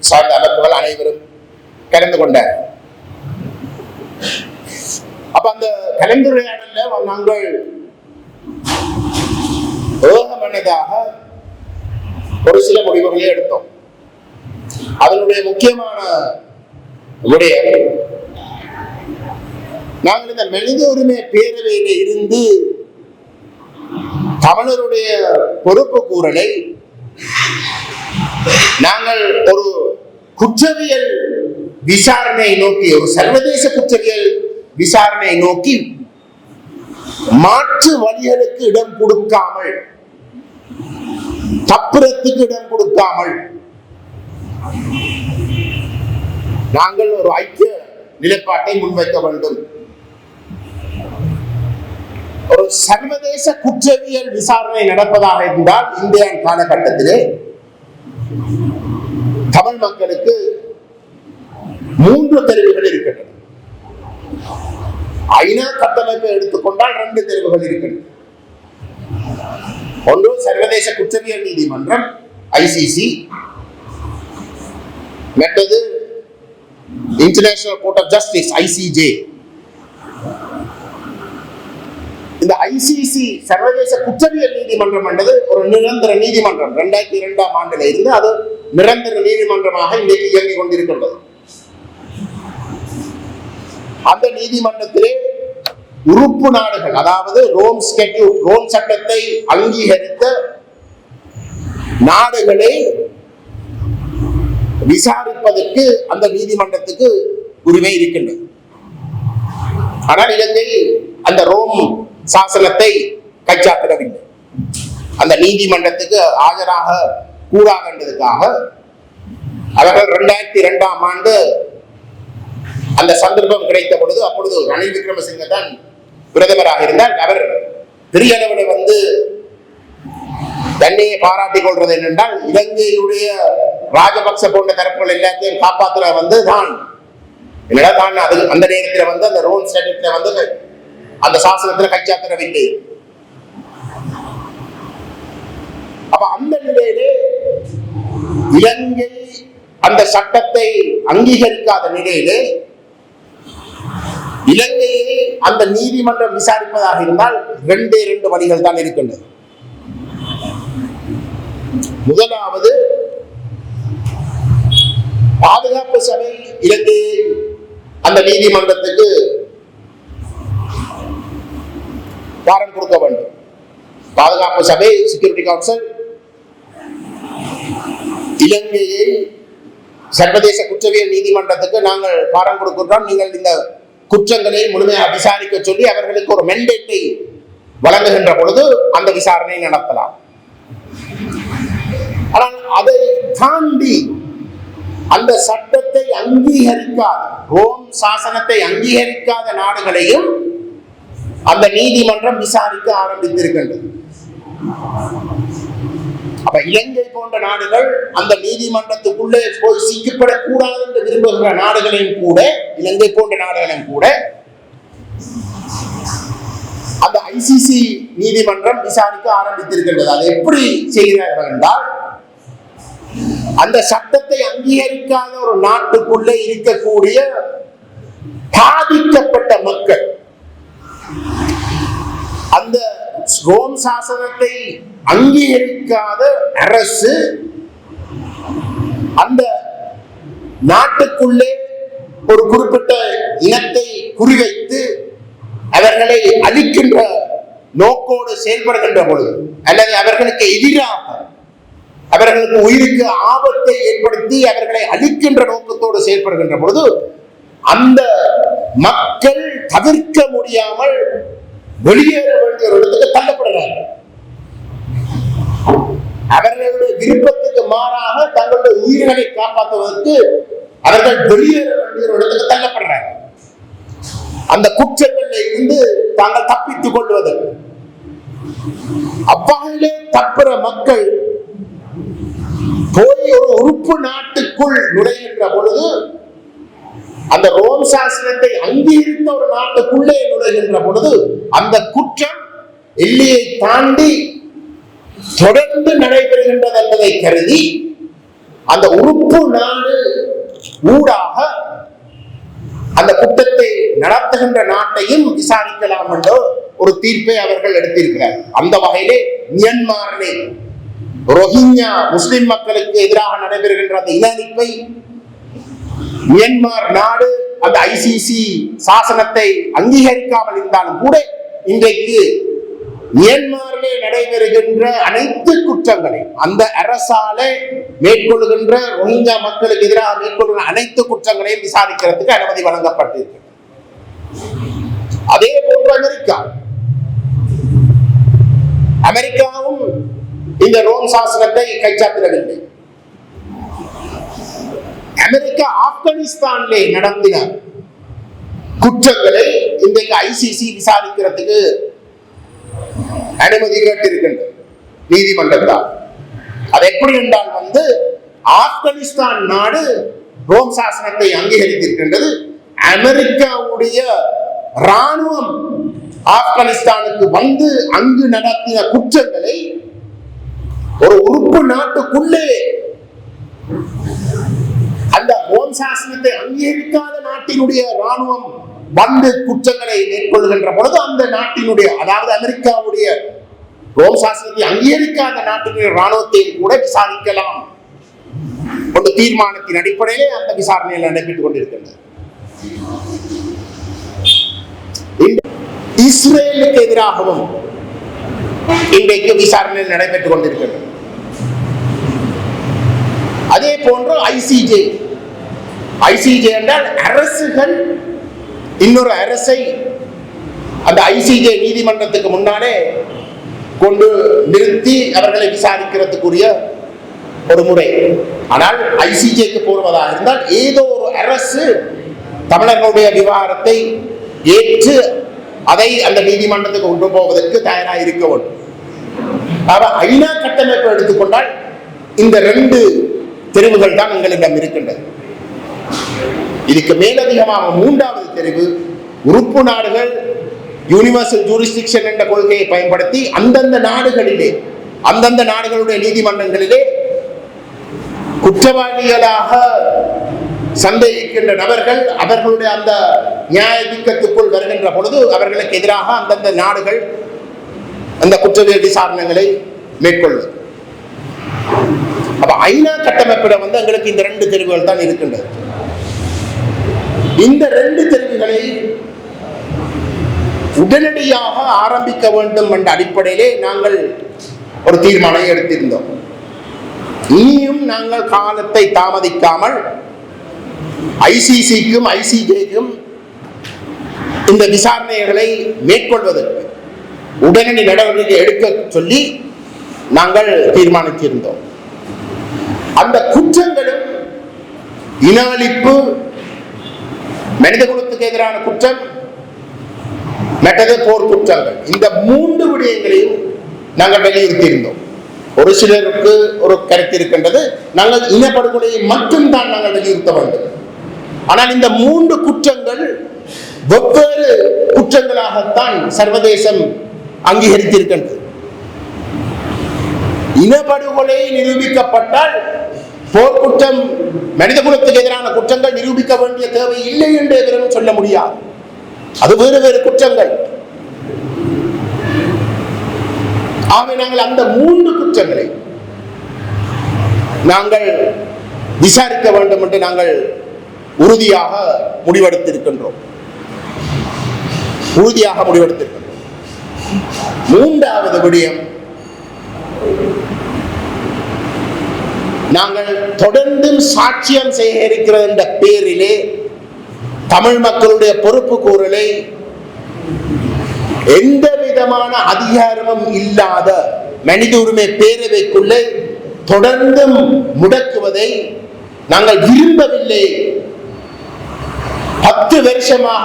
சார்ந்த அமைப்புகள் அனைவரும் கலந்து கொண்டார்கள். அப்ப அந்த கலந்துரையாடல நாங்கள் ஏகமனதாக ஒரு சில முடிவுகளை எடுத்தோம். அதனுடைய முக்கியமான விடயம், நாங்கள் இந்த மனித உரிமை பேரவையில இருந்து தமிழருடைய பொறுப்பு கூறலை நாங்கள் ஒரு குற்றவியல் விசாரணை நோக்கி, ஒரு சர்வதேச குற்றவியல் விசாரணை நோக்கி மாற்று வழிகளுக்கு இடம் கொடுக்காமல், தப்புறத்துக்கு இடம் கொடுக்காமல் நாங்கள் ஒரு ஐக்கிய நிலைப்பாட்டை முன்வைக்க வேண்டும். ஒரு சர்வதேச குற்றவியல் விசாரணை நடப்பதாக இருந்தால் இந்திய காலகட்டத்திலே தமிழ் மக்களுக்கு 3 தெரிவுகள் இருக்கின்றன. ஐநா கட்டமைப்பை எடுத்துக்கொண்டால் 2 தெரிவுகள் இருக்கின்றன. ஒன்று சர்வதேச குற்றவியல் நீதிமன்றம் ஐசிசி, மற்றது international court of justice ICJ. இந்த ஐசிசி சர்வதேச குற்றவியல் நீதிமன்றம் என்பது ஒரு நிரந்தர நீதிமன்றம். 2002ஆம் ஆண்டில் இருந்து அது நிரந்தர நீதிமன்றமாக இன்றைக்கு இயங்கிக் கொண்டிருக்கின்றது. அந்த நீதிமன்றத்திலே உறுப்பு நாடுகள், அதாவது ரோம் ஸ்டாட்யூட், ரோம் சட்டத்தை அங்கீகரித்த நாடுகளை விசாரிப்பதற்கு அந்த நீதிமன்றத்துக்கு உரிமை இருக்கின்றது. ஆனால் இலங்கை அந்த ரோம் சாசனத்தை கைச்சாத்திடவில்லை. அந்த நீதிமன்றத்துக்கு ஆஜராக கூடாதுன்றதுக்காக அவர்கள் 2002ஆம் ஆண்டு அந்த சந்தர்ப்பம் கிடைத்த பொழுது, அப்பொழுது ரணில் விக்ரமசிங்க தான் பிரதமராக இருந்தார். அவர் பெரிய அளவில் வந்து தன்னையை பாராட்டிக் கொள்றது என்னென்றால், இலங்கையுடைய ராஜபக்ச போன்ற தரப்புகள் எல்லாத்தையும் காப்பாற்றுற வந்து தான் என்னடா தான் அது அந்த நேரத்தில் வந்து அந்த ரோம் ஸ்டாட்யூட்ல வந்து அந்த சாசனத்துல கைச்சாத்திடவில்லை. அப்ப அந்த நிலையிலே இலங்கை அந்த சட்டத்தை அங்கீகரிக்காத நிலையிலே இலங்கையை அந்த நீதிமன்றம் விசாரிப்பதாக இருந்தால் ரெண்டு வழிகள் தான் இருக்கின்றது. முதலாவது, பாதுகாப்பு சபை இலங்கையை அந்த நீதிமன்றத்துக்கு வாரண்ட் கொடுக்க வேண்டும். பாதுகாப்பு சபை, செக்யூரிட்டி கவுன்சில் இலங்கையை சர்வதேச குற்றவியல் நீதிமன்றத்துக்கு நாங்கள் வாரண்ட் கொடுக்கின்றோம், நீங்கள் இந்த குற்றங்களை முழுமையாக விசாரிக்க சொல்லி அவர்களுக்கு ஒரு மெண்டேட்டை வழங்குகின்ற பொழுது அந்த விசாரணை நடத்தலாம். ஆனால் அதை தாண்டி அந்த சட்டத்தை அங்கீகரிக்காத, ரோம் சாசனத்தை அங்கீகரிக்காத நாடுகளையும் அந்த நீதிமன்றம் விசாரிக்க ஆரம்பித்திருக்கின்றது. அப்ப இலங்கை போன்ற நாடுகள் அந்த நீதிமன்றத்துக்குள்ளே போய் சிக்கப்படக்கூடாது என்று விரும்புகிற நாடுகளையும் கூட, இலங்கை போன்ற நாடுகளையும் கூட அந்த ஐசிசி நீதிமன்றம் விசாரிக்க ஆரம்பித்திருக்கின்றது. அதை எப்படி செய்கிறார்கள் என்றால், அந்த சட்டத்தை அங்கீகரிக்காத ஒரு நாட்டுக்குள்ளே இருக்கக்கூடிய பாதிக்கப்பட்ட மக்கள் அந்த ரோம் சாசனத்தை அங்கீகரிக்காத அரசு அந்த நாட்டுக்குள்ளே ஒரு குறிப்பிட்ட இனத்தை குறிவைத்து அவர்களை அழிக்கின்ற நோக்கோடு செயல்படுகின்ற பொழுது, அல்லது அவர்களுக்கு எதிராக அவர்களுக்கு உயிருக்கு ஆபத்தை ஏற்படுத்தி அவர்களை அழிக்கின்ற நோக்கத்தோடு செயல்படுகின்ற பொழுது, அந்த மக்கள் தவிர்க்க முடியாமல் வெளியேற வேண்டிய ஒரு இடத்துக்கு தள்ளப்படுறார்கள். அவர்களுடைய விருப்பத்துக்கு மாறாக தங்களுடைய உயிர்களை காப்பாற்றுவதற்கு அவர்கள் வெளியேற வேண்டிய ஒரு இடத்துக்கு தள்ளப்படுறாங்க. அந்த குற்றங்களில் இருந்து தாங்கள் தப்பித்துக் கொள்வதற்கு அவ்வாறிலே தப்புற மக்கள் போய் ஒரு உறுப்பு நாட்டுக்குள் நுழைகின்ற பொழுது, அந்த ரோம் சாசனத்தை அங்கீகரித்த ஒரு நாட்டுக்குள்ளே நுழைகின்ற பொழுது, அந்த குற்றம் எல்லையை தாண்டி தொடர்ந்து நடைபெறுகின்றது என்பதை கருதி அந்த உறுப்பு நாடு ஊடாக அந்த குற்றத்தை நடத்துகின்ற நாட்டையும் விசாரிக்கலாம் என்ற ஒரு தீர்ப்பை அவர்கள் எடுத்திருக்கிறார். அந்த வகையிலே மியான்மரிலே ரோஹிங்யா முஸ்லிம் மக்களுக்கு எதிராக நடைபெறுகின்ற அந்த இன அழிப்பை மியான்மர் நாடு அந்த ஐசிசி சாசனத்தை அங்கீகரிக்காமல் இருந்தாலும் கூட இன்றைக்கு மியான்மரிலே நடைபெறுகின்ற அனைத்து குற்றங்களை, அந்த அரசாலே மேற்கொள்கின்ற ரோஹிங்கா மக்களுக்கு எதிராக மேற்கொள்கின்ற அனைத்து குற்றங்களையும் விசாரிக்கிறதுக்கு அனுமதி வழங்கப்பட்டிருக்கிறது. அதே போன்று அமெரிக்காவும் இந்த ரோம் சாசனத்தை கைச்சாத்திடவில்லை. அமெரிக்கா ஆப்கானிஸ்தானிலே நடத்தின குற்றங்களை இன்றைக்கு ஐசிசி விசாரிக்கிறதுக்கு அனுமதி கேட்டிருக்கின்றது நீதிமன்றத்தால். அது எப்படி என்றால் ஆப்கானிஸ்தான் நாடு ரோம் சாசனத்தை அங்கீகரித்திருக்கின்றது. அமெரிக்காவுடைய ராணுவம் ஆப்கானிஸ்தானுக்கு வந்து அங்கு நடத்தின குற்றங்களை ஒரு உறுப்பு நாட்டுக்குள்ளே அந்த ரோம் சாசனத்தை அங்கீகரிக்காத நாட்டினுடைய ராணுவம் வந்து குற்றங்களை மேற்கொள்கின்ற பொழுது, அந்த நாட்டினுடைய, அதாவது அமெரிக்காவுடைய ரோம் சாசனத்தை அங்கீகரிக்காத நாட்டினுடைய ராணுவத்தையும் கூட விசாரிக்கலாம் ஒரு தீர்மானத்தின் அடிப்படையிலே அந்த விசாரணையில் நடைபெற்றுக் கொண்டிருக்கின்றது. இஸ்ரேலுக்கு எதிராகவும் இன்றைக்கு விசாரணை நடைபெற்றுக் கொண்டிருக்கின்றது. அதே போன்று ஐசிஜே என்றால் அரசுகள் இன்னொரு அரசை அந்த ஐசிஜே நீதிமன்றத்துக்கு முன்னாலே கொண்டு நிறுத்தி அவர்களை விசாரிக்கிறதுக்குரிய ஒரு முறை. ஆனால் ஐசிஜேக்கு போவதாக இருந்தால் ஏதோ ஒரு அரசு தமிழர்களுடைய விவகாரத்தை ஏற்று அதை அந்த நீதிமன்றத்துக்கு கொண்டு போவதற்கு தயாராக இருக்க வேண்டும். ஐநா கட்டமைப்பை எடுத்துக்கொண்டால் இந்த ரெண்டு தெரிவுகள் தான் எங்களிடம் இருக்கின்றது. இதுக்கு மேலதிகமாக மூன்றாவது தெரிவு, உறுப்பு நாடுகள் யூனிவர்சல் ஜூரிஸ்டிக்ஷன் என்ற கொள்கையை பயன்படுத்தி அந்தந்த நாடுகளிலே, அந்தந்த நாடுகளுடைய நீதிமன்றங்களிலே குற்றவாளிகளாக சந்தேகிக்கின்ற நபர்கள் அவர்களுடைய அந்த நியாயத்திற்குள் வருகின்ற பொழுது அவர்களுக்கு எதிராக அந்தந்த நாடுகள் அந்த குற்றவியல் விசாரணைகளை மேற்கொள்ளும். அப்ப ஐநா கட்டமைப்பிட எங்களுக்கு இந்த 2 தெரிவுகள் தான் இருக்கின்றது. இந்த 2 தெரிவுகளை உடனடியாக ஆரம்பிக்க வேண்டும் என்ற அடிப்படையிலே நாங்கள் ஒரு தீர்மானம் எடுத்திருந்தோம். இனியும் நாங்கள் காலத்தை தாமதிக்காமல் ஐசிசிக்கும் ஐசிஜேக்கும் இந்த விசாரணைகளை மேற்கொள்வதற்கு உடனடி நடவடிக்கை எடுக்க சொல்லி நாங்கள் தீர்மானித்திருந்தோம். அந்த குற்றங்களும் இன அழிப்பு, மனித குலத்துக்கு எதிரான குற்றம், மற்றது போர் குற்றங்கள், இந்த 3 விடயங்களையும் நாங்கள் வலியுறுத்தியிருந்தோம். ஒரு சிலருக்கு ஒரு கருத்து இருக்கின்றது, நாங்கள் இனப்படுகொலையை மட்டும்தான் நாங்கள் வலியுறுத்த வேண்டும். ஆனால் இந்த 3 குற்றங்கள் வெவ்வேறு குற்றங்களாகத்தான் சர்வதேசம் அங்கீகரித்திருக்கின்றது. இனப்படுகொலை நிரூபிக்கப்பட்டால் போர் குற்றம், மனித குலத்துக்கு எதிரான குற்றங்கள் நிரூபிக்க வேண்டிய தேவை இல்லை என்று எதிரும் சொல்ல முடியாது. அது வேறு வேறு குற்றங்கள். ஆகவே நாங்கள் அந்த 3 குற்றங்களை நாங்கள் விசாரிக்க வேண்டும் என்று நாங்கள் உறுதியாக முடிவெடுத்திருக்கின்றோம். 3வது விடயம், நாங்கள் தொடர்ந்து சாட்சியம் சேகரிக்கிறது என்ற பேரிலே தமிழ் மக்களுடைய பொறுப்பு கூறலை எந்த விதமான அதிகாரமும் இல்லாத மனித உரிமை பேரவைக்குள்ளே தொடர்ந்து முடக்குவதை நாங்கள் விரும்பவில்லை. 10 வருஷமாக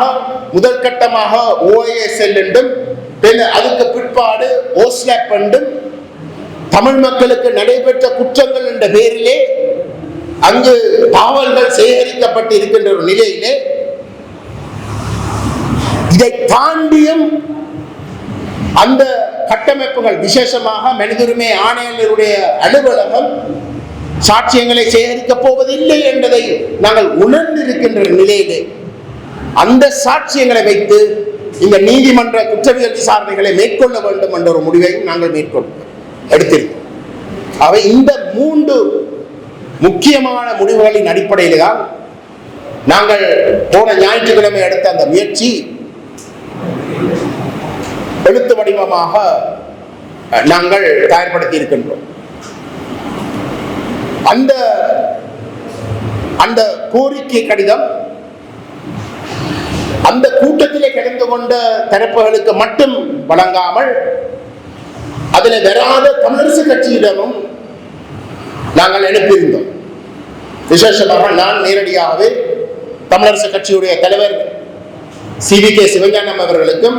முதல் கட்டமாக OISL என்றும் அதுக்கு பிற்பாடு OSLAP என்றும் தமிழ் மக்களுக்கு நடைபெற்ற குற்றங்கள் என்ற பெயரிலே அங்கு தாவல்கள் சேகரிக்கப்பட்டு இருக்கின்ற ஒரு நிலையிலே இதை தாண்டியும் அந்த கட்டமைப்புகள், விசேஷமாக மனித உரிமை ஆணையாளருடைய அலுவலகம் சாட்சியங்களை சேகரிக்கப் போவதில்லை என்பதை நாங்கள் உணர்ந்திருக்கின்ற நிலையிலே அந்த சாட்சியங்களை வைத்து இந்த நீதிமன்ற குற்றவியல் விசாரணைகளை மேற்கொள்ள வேண்டும் என்ற ஒரு முடிவையும் நாங்கள் எடுத்திருக்கோம். அவை இந்த 3 முக்கியமான முடிவுகளின் அடிப்படையில் தான் நாங்கள் போன ஞாயிற்றுக்கிழமை எடுத்த அந்த முயற்சி எழுத்து வடிவமாக நாங்கள் தயார்படுத்தி இருக்கின்றோம். அந்த கோரிக்கை கடிதம் அந்த கூட்டத்திலே கலந்து கொண்ட தரப்புகளுக்கு மட்டும் வழங்காமல் அதில் வராத தமிழரசு கட்சியிடமும் நாங்கள் அனுப்பியிருந்தோம். விசேஷமாக நான் நேரடியாகவே தமிழரசு கட்சியுடைய தலைவர் CVK சிவஞானம் அவர்களுக்கும்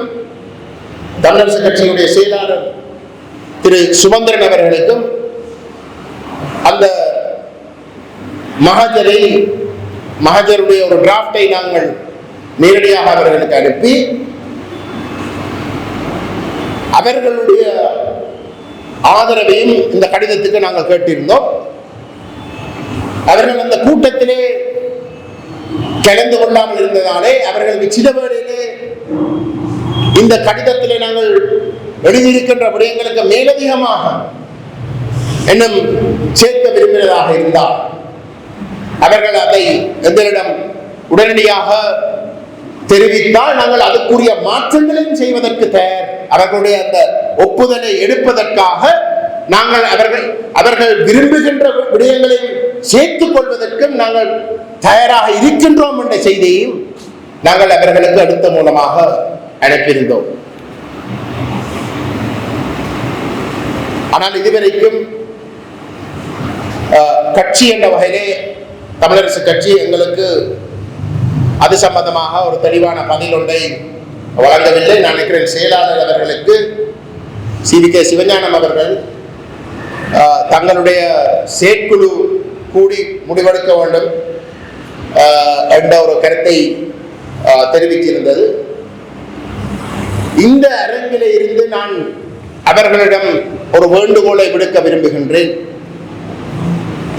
தமிழரசு கட்சியுடைய செயலாளர் திரு சுமந்திரன் அவர்களுக்கும் அந்த மகஜருடைய ஒரு டிராப்டை நாங்கள் நேரடியாக அவர்களுக்கு அனுப்பி அவர்களுடைய ஆதரவையும் இந்த கடிதத்துக்கு நாங்கள் கேட்டிருந்தோம். அவர்கள் அந்த கூட்டத்திலே கலந்து கொள்ளாமல் இருந்ததாலே அவர்களுக்கு சில வேளையிலே இந்த கடிதத்திலே நாங்கள் எழுதியிருக்கின்ற விடயங்களுக்கு மேலதிகமாக இன்னும் சேர்க்க விரும்பினதாக இருந்தால் அவர்கள் அதை எங்களிடம் உடனடியாக தெரிவித்தால் நாங்கள் அதுக்குரிய மாற்றங்களையும் செய்வதற்கு தயார். அவர்களுடைய அந்த ஒப்புதலை எடுப்பதற்காக நாங்கள் அவர்கள் விரும்புகின்ற விடயங்களையும் சேர்த்துக் கொள்வதற்கும் நாங்கள் தயாராக இருக்கின்றோம் என்ற செய்தியையும் நாங்கள் அவர்களுக்கு அடுத்த மூலமாக அனுப்பியிருந்தோம். ஆனால் இதுவரைக்கும் கட்சி என்ற வகையிலே தமிழரசு கட்சி எங்களுக்கு அது சம்பந்தமாக ஒரு தெளிவான பதில் ஒன்றை வழங்கவில்லை. நான் நினைக்கிறேன் செயலாளர் அவர்களுக்கு CVK சிவஞானம் அவர்கள் தங்களுடைய செயற்குழு கூடி முடிவெடுக்க வேண்டும் என்ற ஒரு கருத்தை தெரிவித்திருந்தது. இந்த அரங்கிலே இருந்து நான் அவர்களிடம் ஒரு வேண்டுகோளை விடுக்க விரும்புகின்றேன்.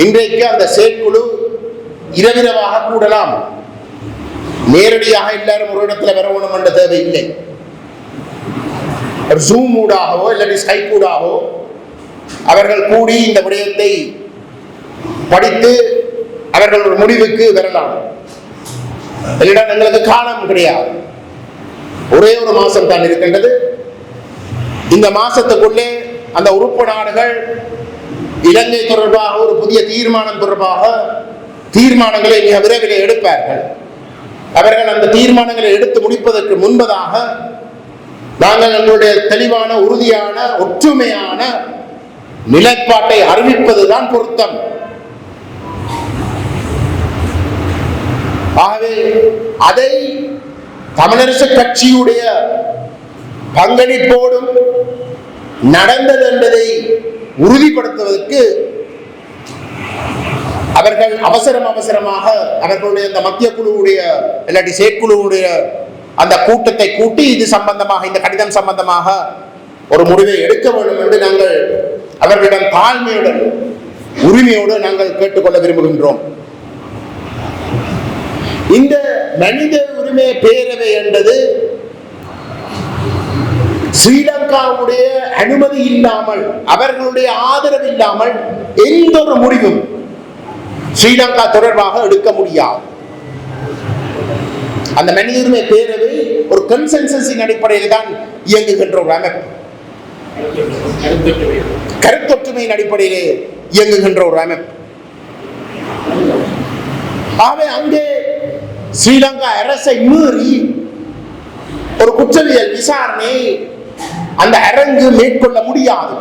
இன்றைக்கு அந்த செயற்குழு இரவிரவாக கூடலாம். நேரடியாக எல்லாரும் ஒரு இடத்துல வரணும் என்ற தேவை இல்லை. ஒரு ஜூம் ஊடாகவோ இல்லாட்டி ஸ்கைப் ஊடாகவோ அவர்கள் கூடி இந்த விடயத்தை படித்து அவர்கள் ஒரு முடிவுக்கு வரலாம். என்னிடம் எங்களுக்கு காலம் கிடையாது. ஒரே ஒரு மாசம் தான் இருக்கின்றது. இந்த மாசத்துக்குள்ளே அந்த உறுப்பு நாடுகள் இலங்கை தொடர்பாக ஒரு புதிய தீர்மானம் தொடர்பாக தீர்மானங்களை மிக விரைவில் எடுப்பார்கள். அவர்கள் அந்த தீர்மானங்களை எடுத்து முடிப்பதற்கு முன்பதாக நாங்கள் எங்களுடைய தெளிவான உறுதியான ஒற்றுமையான நிலைப்பாட்டை அறிவிப்பதுதான் பொருத்தம். ஆகவே அதை தமிழரசு கட்சியுடைய பங்களிப்போடும் நடந்தது என்பதை உறுதிப்படுத்துவதற்கு அவர்கள் அவசரமாக அவர்களுடைய அந்த மத்திய குழுவுடைய இல்லாட்டி செயற்குழுவுடைய அந்த கூட்டத்தை கூட்டி இது சம்பந்தமாக இந்த கடிதம் சம்பந்தமாக ஒரு முடிவை எடுக்க வேண்டும் என்று நாங்கள் அவர்களிடம் தாழ்மையுடன் உரிமையோடு நாங்கள் கேட்டுக்கொள்ள விரும்புகின்றோம். இந்த மனித உரிமை பேரவை என்பது ஸ்ரீலங்காவுடைய அனுமதி இல்லாமல் அவர்களுடைய ஆதரவு இல்லாமல் எந்த ஒரு முடிவும் ஸ்ரீலங்கா தொடர்பாக எடுக்க முடியாது. அந்த மனித உரிமை பேரவை ஒரு கன்சென்சஸின் அடிப்படையில் தான் இயங்குகின்ற ஒரு அமைப்பு, கருத்தொற்றுமையின் அடிப்படையிலே இயங்குகின்ற ஒரு அமைப்பு. ஆகவே அங்கே ஸ்ரீலங்கா அரசை மீறி ஒரு குற்றவியல் விசாரணை அந்த அரங்கு மேற்கொள்ள முடியாது,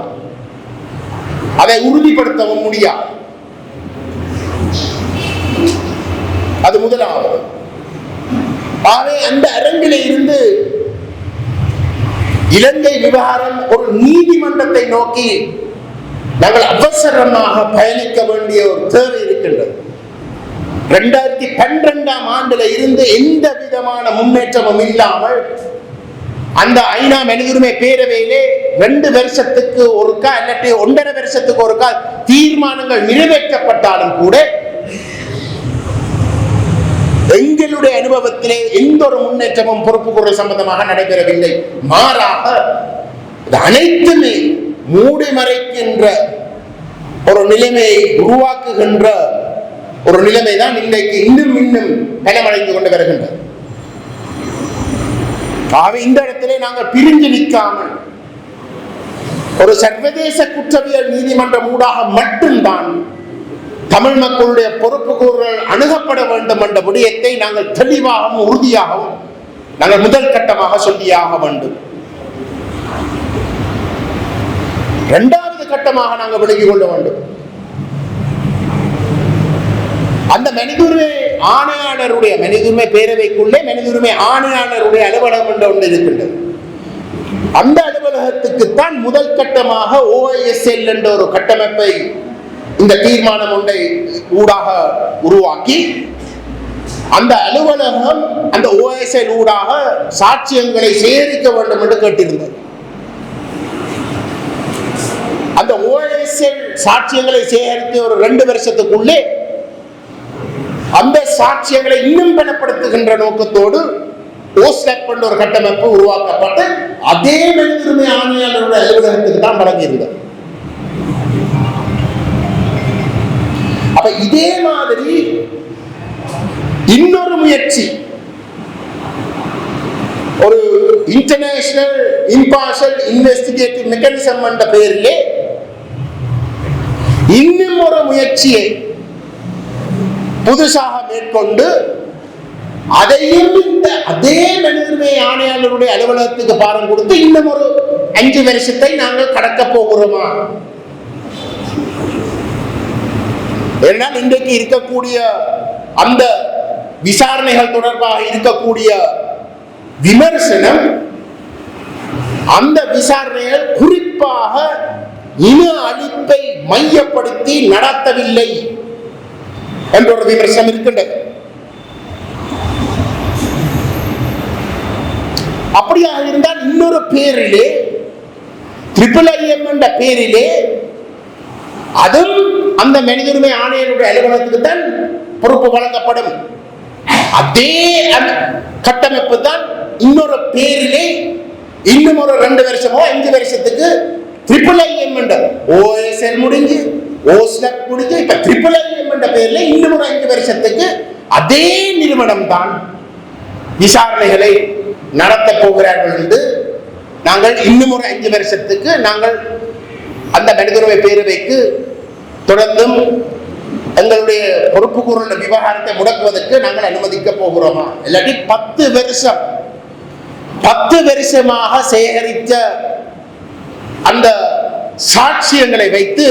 அதை உறுதிப்படுத்தவும் முடியாது. அது முதலாவது. ஆகவே அந்த அரங்கிலே இருந்து இலங்கை விவகாரம் ஒரு நீதிமன்றத்தை நோக்கி நாங்கள் அவசரமாக பயணிக்க வேண்டிய ஒரு தேவை இருக்கின்றது. 2012ஆம் ஆண்டுல இருந்து எந்த விதமான முன்னேற்றமும் இல்லாமல் அந்த ஐநா மனித உரிமை பேரவையிலே 2 வருஷத்துக்கு ஒருக்கா இல்லாட்டி 1.5 வருஷத்துக்கு ஒருக்கா தீர்மானங்கள் நிறைவேற்றப்பட்டாலும் கூட எங்களுடைய அனுபவத்திலே எந்த ஒரு முன்னேற்றமும் பொறுப்புக்கூறல் சம்பந்தமாக நடைபெறவில்லை. மாறாக அனைத்துமே மூடி மறைக்கின்ற ஒரு நிலைமையை உருவாக்குகின்ற ஒரு நிலைமை தான் இன்றைக்கு இன்னும் பலமடைந்து கொண்டு வருகின்றது. இந்த இடத்திலே நாங்கள் பிரிஞ்சு நிற்காமல் ஒரு சர்வதேச குற்றவியல் நீதிமன்றம் ஊடாக மட்டும்தான் தமிழ் மக்களுடைய பொறுப்புக்கூறல் அணுகப்பட வேண்டும் என்ற விடயத்தை நாங்கள் தெளிவாகவும் உறுதியாகவும் நாங்கள் முதல் கட்டமாக சொல்லியாக வேண்டும். 2வது கட்டமாக நாங்கள் விலகிக் கொள்ள வேண்டும். அந்த மனித உரிமை ஆணையாளருடைய மனித உரிமை பேரவைக்குள்ளே மனித உரிமை ஆணையாளருடைய அலுவலகம் என்ற ஒன்று இருக்கின்றது. அந்த அலுவலகத்துக்குத்தான் முதல் கட்டமாக OISL என்ற ஒரு கட்டமைப்பை இந்த தீர்மானம் ஒன்றை ஊடாக உருவாக்கி அந்த அலுவலகம் அந்த OISL ஊடாக சாட்சியங்களை சேகரிக்க வேண்டும் என்று கேட்டிருந்தது. அந்த OISL சாட்சியங்களை சேகரித்து ஒரு 2 வருஷத்துக்குள்ளே அந்த சாட்சியங்களை இன்னும் பலப்படுத்துகின்ற நோக்கத்தோடு OSLAP என்ற ஒரு கட்டமைப்பு உருவாக்கப்பட்டு அதே மனித உரிமை ஆணையாளருடைய அலுவலகத்துக்கு தான் வழங்கியிருந்தது. அப்ப இதே மாதிரி இன்னொரு முயற்சி ஒரு இன்டர்நேஷனல் இம்பார்ஷியல் இன்வெஸ்டிகேட்டிவ் மெக்கானிசம் என்ற பெயரிலே இன்னும் ஒரு முயற்சியை புதுசாக மேற்கொண்டு அதையும் இந்த அதே மனித உரிமை ஆணையாளருடைய அலுவலகத்துக்கு பாரம் கொடுத்து இன்னும் ஒரு 5 வருஷத்தை நாங்கள் கடக்க போகிறோமா? ஏனால் இன்றைக்கு இருக்கக்கூடிய அந்த விசாரணைகள் தொடர்பாக இருக்கக்கூடிய விமர்சனம் அந்த விசாரணைகள் குறிப்பாக இன அழிப்பை மையப்படுத்தி நடத்தவில்லை என்ற ஒரு விமர்சனம் இருக்கின்றது. அப்படியாக இருந்தால் இன்னொரு பேரிலே IIIM என்ற பேரிலே அதுவும் அந்த மனித உரிமை ஆணையருடைய அலுவலகத்துக்கு தான் பொறுப்பு வழங்கப்படும். அதே கட்டமைப்பு தான் இன்னொரு பேரிலே இன்னும் ஒரு 2 வருஷமோ 5 வருஷத்துக்கு IIIM என்ற OSL முடிஞ்சு OSLAC முடிஞ்சு இப்ப IIIM என்ற பேர்ல இன்னும் ஒரு 5 வருஷத்துக்கு அதே நிறுவனம் தான் விசாரணைகளை நடத்த போகிறார்கள் என்று நாங்கள் இன்னும் ஒரு 5 வருஷத்துக்கு நாங்கள் அந்த மனித உரிமை பேரவைக்கு தொடர்ந்தும் எங்களுடைய பொறுப்பு கூறுள்ள விவகாரத்தை முடக்குவதற்கு நாங்கள் அனுமதிக்க போகிறோமா? இல்லாட்டி 10 வருஷமாக சேகரித்த அந்த சாட்சியங்களை வைத்து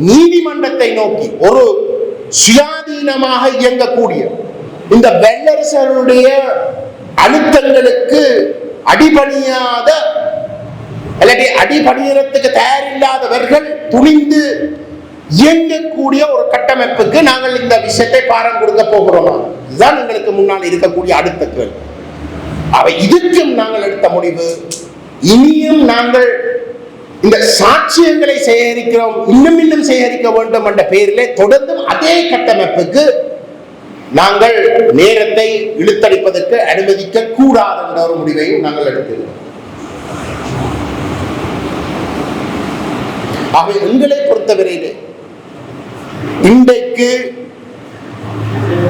நீதிமன்றத்தை நோக்கி ஒரு சுயாதீனமாக இயங்கக்கூடிய இந்த வெள்ளரசருடைய அழுத்தங்களுக்கு அடிபணியாத இல்லாட்டி அடிபணியறதுக்கு தயாரில்லாதவர்கள் துணிந்து இயங்கக்கூடிய ஒரு கட்டமைப்புக்கு நாங்கள் இந்த விஷயத்தை பாரம் கொடுக்க போகிறோமா? இதுதான் எங்களுக்கு முன்னால் இருக்கக்கூடிய அடுத்த கேள்வி. அவை இதுக்கும் நாங்கள் எடுத்த முடிவு, இனியும் நாங்கள் இந்த சாட்சியங்களை சேகரிக்கிறோம், இன்னும் சேகரிக்க வேண்டும் என்ற பெயரிலே தொடர்ந்தும் அதே கட்டமைப்புக்கு நாங்கள் நேரத்தை இழுத்தடிப்பதற்கு அனுமதிக்க கூடாது என்ற ஒரு முடிவையும் நாங்கள் எடுத்திருக்கிறோம். அவை எங்களை பொறுத்தவரையிலே இன்றைக்கு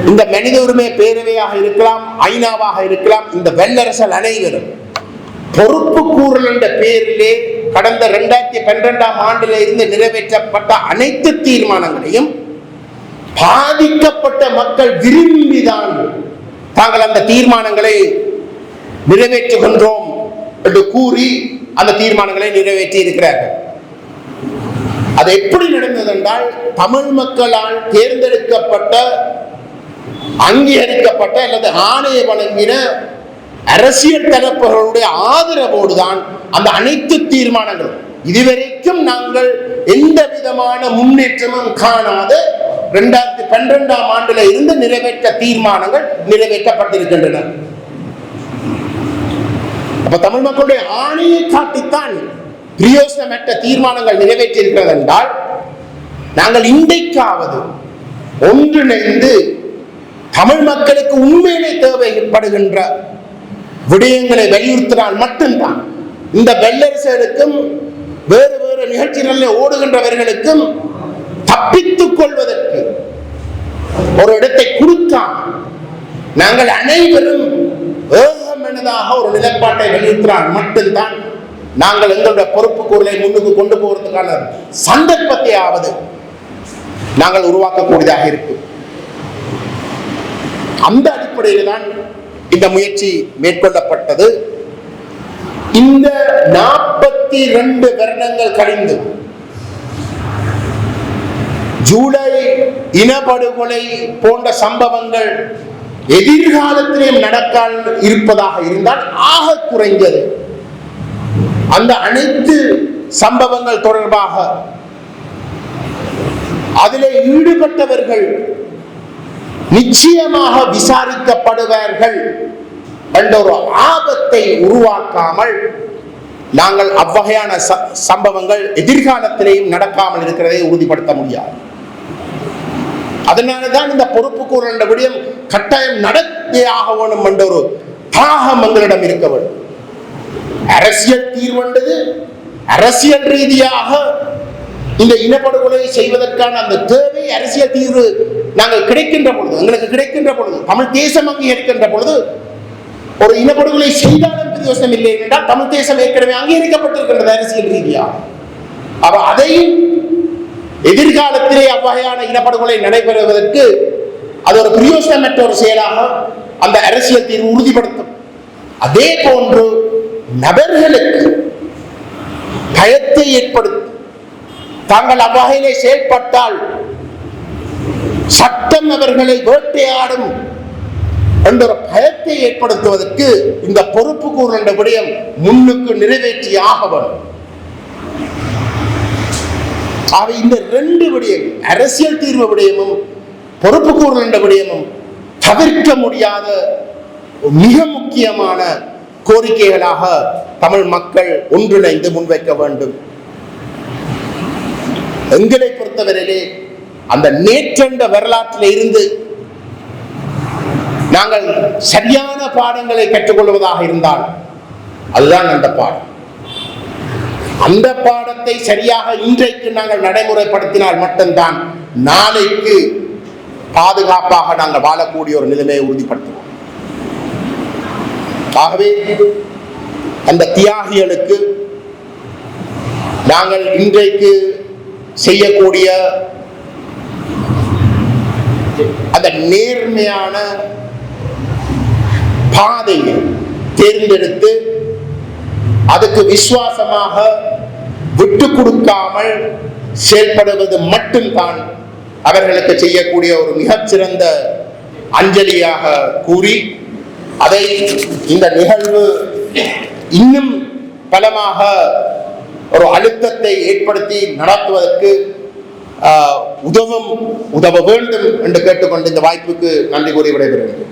இந்த மனித உரிமை பேரவையாக இருக்கலாம், ஐநாவாக இருக்கலாம், இந்த வெள்ளரசல் அனைவரும் பொறுப்பு கூறல் என்ற பெயரிலே கடந்த 2012ஆம் ஆண்டில் இருந்து நிறைவேற்றப்பட்ட அனைத்து தீர்மானங்களையும் பாதிக்கப்பட்ட மக்கள் விரும்பிதான் தாங்கள் அந்த தீர்மானங்களை நிறைவேற்றுகின்றோம் என்று கூறி அந்த தீர்மானங்களை நிறைவேற்றி இருக்கிறார்கள். அது எப்படி நடந்தது என்றால், தமிழ் மக்களால் தேர்ந்தெடுக்கப்பட்ட அங்கீகரிக்கப்பட்ட அல்லது ஆணைய வழங்கின அரசியல் தரப்புகளுடைய ஆதரவோடு தான் அந்த அனைத்து தீர்மானங்களும் இதுவரைக்கும் நாங்கள் எந்த விதமான முன்னேற்றமும் காணாத 2012ஆம் ஆண்டில் இருந்து நிறைவேற்ற தீர்மானங்கள் நிறைவேற்றப்பட்டிருக்கின்றன. அப்ப தமிழ் மக்களுடைய ஆணையை காட்டித்தான் பிரயோசனமற்ற தீர்மானங்கள் நிறைவேற்றியிருக்கிறது என்றால், நாங்கள் இன்றைக்காவது ஒன்றிணைந்து தமிழ் மக்களுக்கு உண்மையிலே தேவைப்படுகின்ற விடயங்களை வலியுறுத்தினால் மட்டும்தான் இந்த வெள்ளரசருக்கும் வேறு வேறு நிகழ்ச்சிகளில் ஓடுகின்றவர்களுக்கும் தப்பித்துக் கொள்வதற்கு ஒரு இடத்தை கொடுக்காமல் நாங்கள் அனைவரும் ஏகமனதாக ஒரு நிலைப்பாட்டை வலியுறுத்தினால் மட்டும்தான் நாங்கள் எங்களுடைய பொறுப்பு கூறலை முன்னுக்கு கொண்டு போவதற்கான சந்தர்ப்பத்தையாவது நாங்கள் உருவாக்கக்கூடியதாக இருக்கும். அந்த அடிப்படையில் தான் இந்த முயற்சி மேற்கொள்ளப்பட்டது. இந்த 42 வருடங்கள் கழிந்து ஜூலை இனப்படுகொலை போன்ற சம்பவங்கள் எதிர்காலத்திலும் நடக்கால் இருப்பதாக இருந்தால் ஆக குறைந்தது அந்த அனைத்து சம்பவங்கள் தொடர்பாக அதிலே ஈடுபட்டவர்கள் நிச்சயமாக விசாரிக்கப்படுவார்கள் என்ற ஒரு ஆபத்தை உருவாக்காமல் நாங்கள் அவ்வகையான சம்பவங்கள் எதிர்காலத்திலேயும் நடக்காமல் இருக்கிறதை உறுதிப்படுத்த முடியாது. அதனால்தான் இந்த பொறுப்பு கூறல் விடயம் கட்டாயம் நடத்தியாக வேணும் என்ற ஒரு தாகம் எங்களிடம் இருக்க வேண்டும். அரசியல் தீர்வென்பது அரசியல் ரீதியாக இந்த இனப்படுகொலை செய்வதற்கான அந்த தேவை அரசியல் தீர்வு நாங்கள் கிடைக்கின்ற பொழுது, எங்களுக்கு கிடைக்கின்ற பொழுது, தமிழ் தேசம் அங்கீகரிக்கின்ற பொழுது, ஒரு இனப்படுகொலை செய்தாலும் பிரயோசனம் இல்லை என்றால் தமிழ் தேசம் ஏற்கனவே அங்கீகரிக்கப்பட்டிருக்கின்றது அரசியல் ரீதியாக. அப்ப அதையும் எதிர்காலத்திலே அவ்வகையான இனப்படுகொலை நடைபெறுவதற்கு அது ஒரு பிரயோசனமற்ற ஒரு செயலாக அந்த அரசியல் தீர்வு உறுதிப்படுத்தும். அதே போன்று நபர்களுக்கு பயத்தை ஏற்படுத்தும். தாங்கள் அவ்வகையிலே செயல்பட்டால் சட்டம் அவர்களை வேட்டையாடும் என்ற ஒரு பயத்தை ஏற்படுத்துவதற்கு இந்த பொறுப்பு கூறல் விடயம் முன்னுக்கு நிறைவேற்றி ஆகவன். அவை இந்த 2 விடயம், அரசியல் தீர்வு விடயமும் பொறுப்பு கூறல் என்ற விடயமும் தவிர்க்க முடியாத மிக முக்கியமான கோரிக்கைகளாக தமிழ் மக்கள் ஒன்றிணைந்து முன்வைக்க வேண்டும். எங்களை பொறுத்தவரையிலே அந்த நேற்றென்ற வரலாற்றில் இருந்து நாங்கள் சரியான பாடங்களை கற்றுக்கொள்வதாக இருந்தால் அதுதான் அந்த பாடம். அந்த பாடத்தை சரியாக இன்றைக்கு நாங்கள் நடைமுறைப்படுத்தினால் மட்டும்தான் நாளைக்கு பாதுகாப்பாக நாங்கள் வாழக்கூடிய ஒரு நிலைமையை உறுதிப்படுத்துவோம். ஆகவே அந்த தியாகிகளுக்கு நாங்கள் இன்றைக்கு செய்யக்கூடிய அந்த நேர்மையான பாதையை தேர்ந்தெடுத்து அதுக்கு விசுவாசமாக விட்டு கொடுக்காமல் செயல்படுவது மட்டும்தான் அவர்களுக்கு செய்யக்கூடிய ஒரு மிகச்சிறந்த அஞ்சலியாக கூறி, அதை இந்த நிகழ்வு இன்னும் பலமாக ஒரு அழுத்தத்தை ஏற்படுத்தி நடத்துவதற்கு உதவ வேண்டும் என்று கேட்டுக்கொண்டு இந்த வாய்ப்புக்கு நன்றி கூறி விடைபெறுகிறேன்.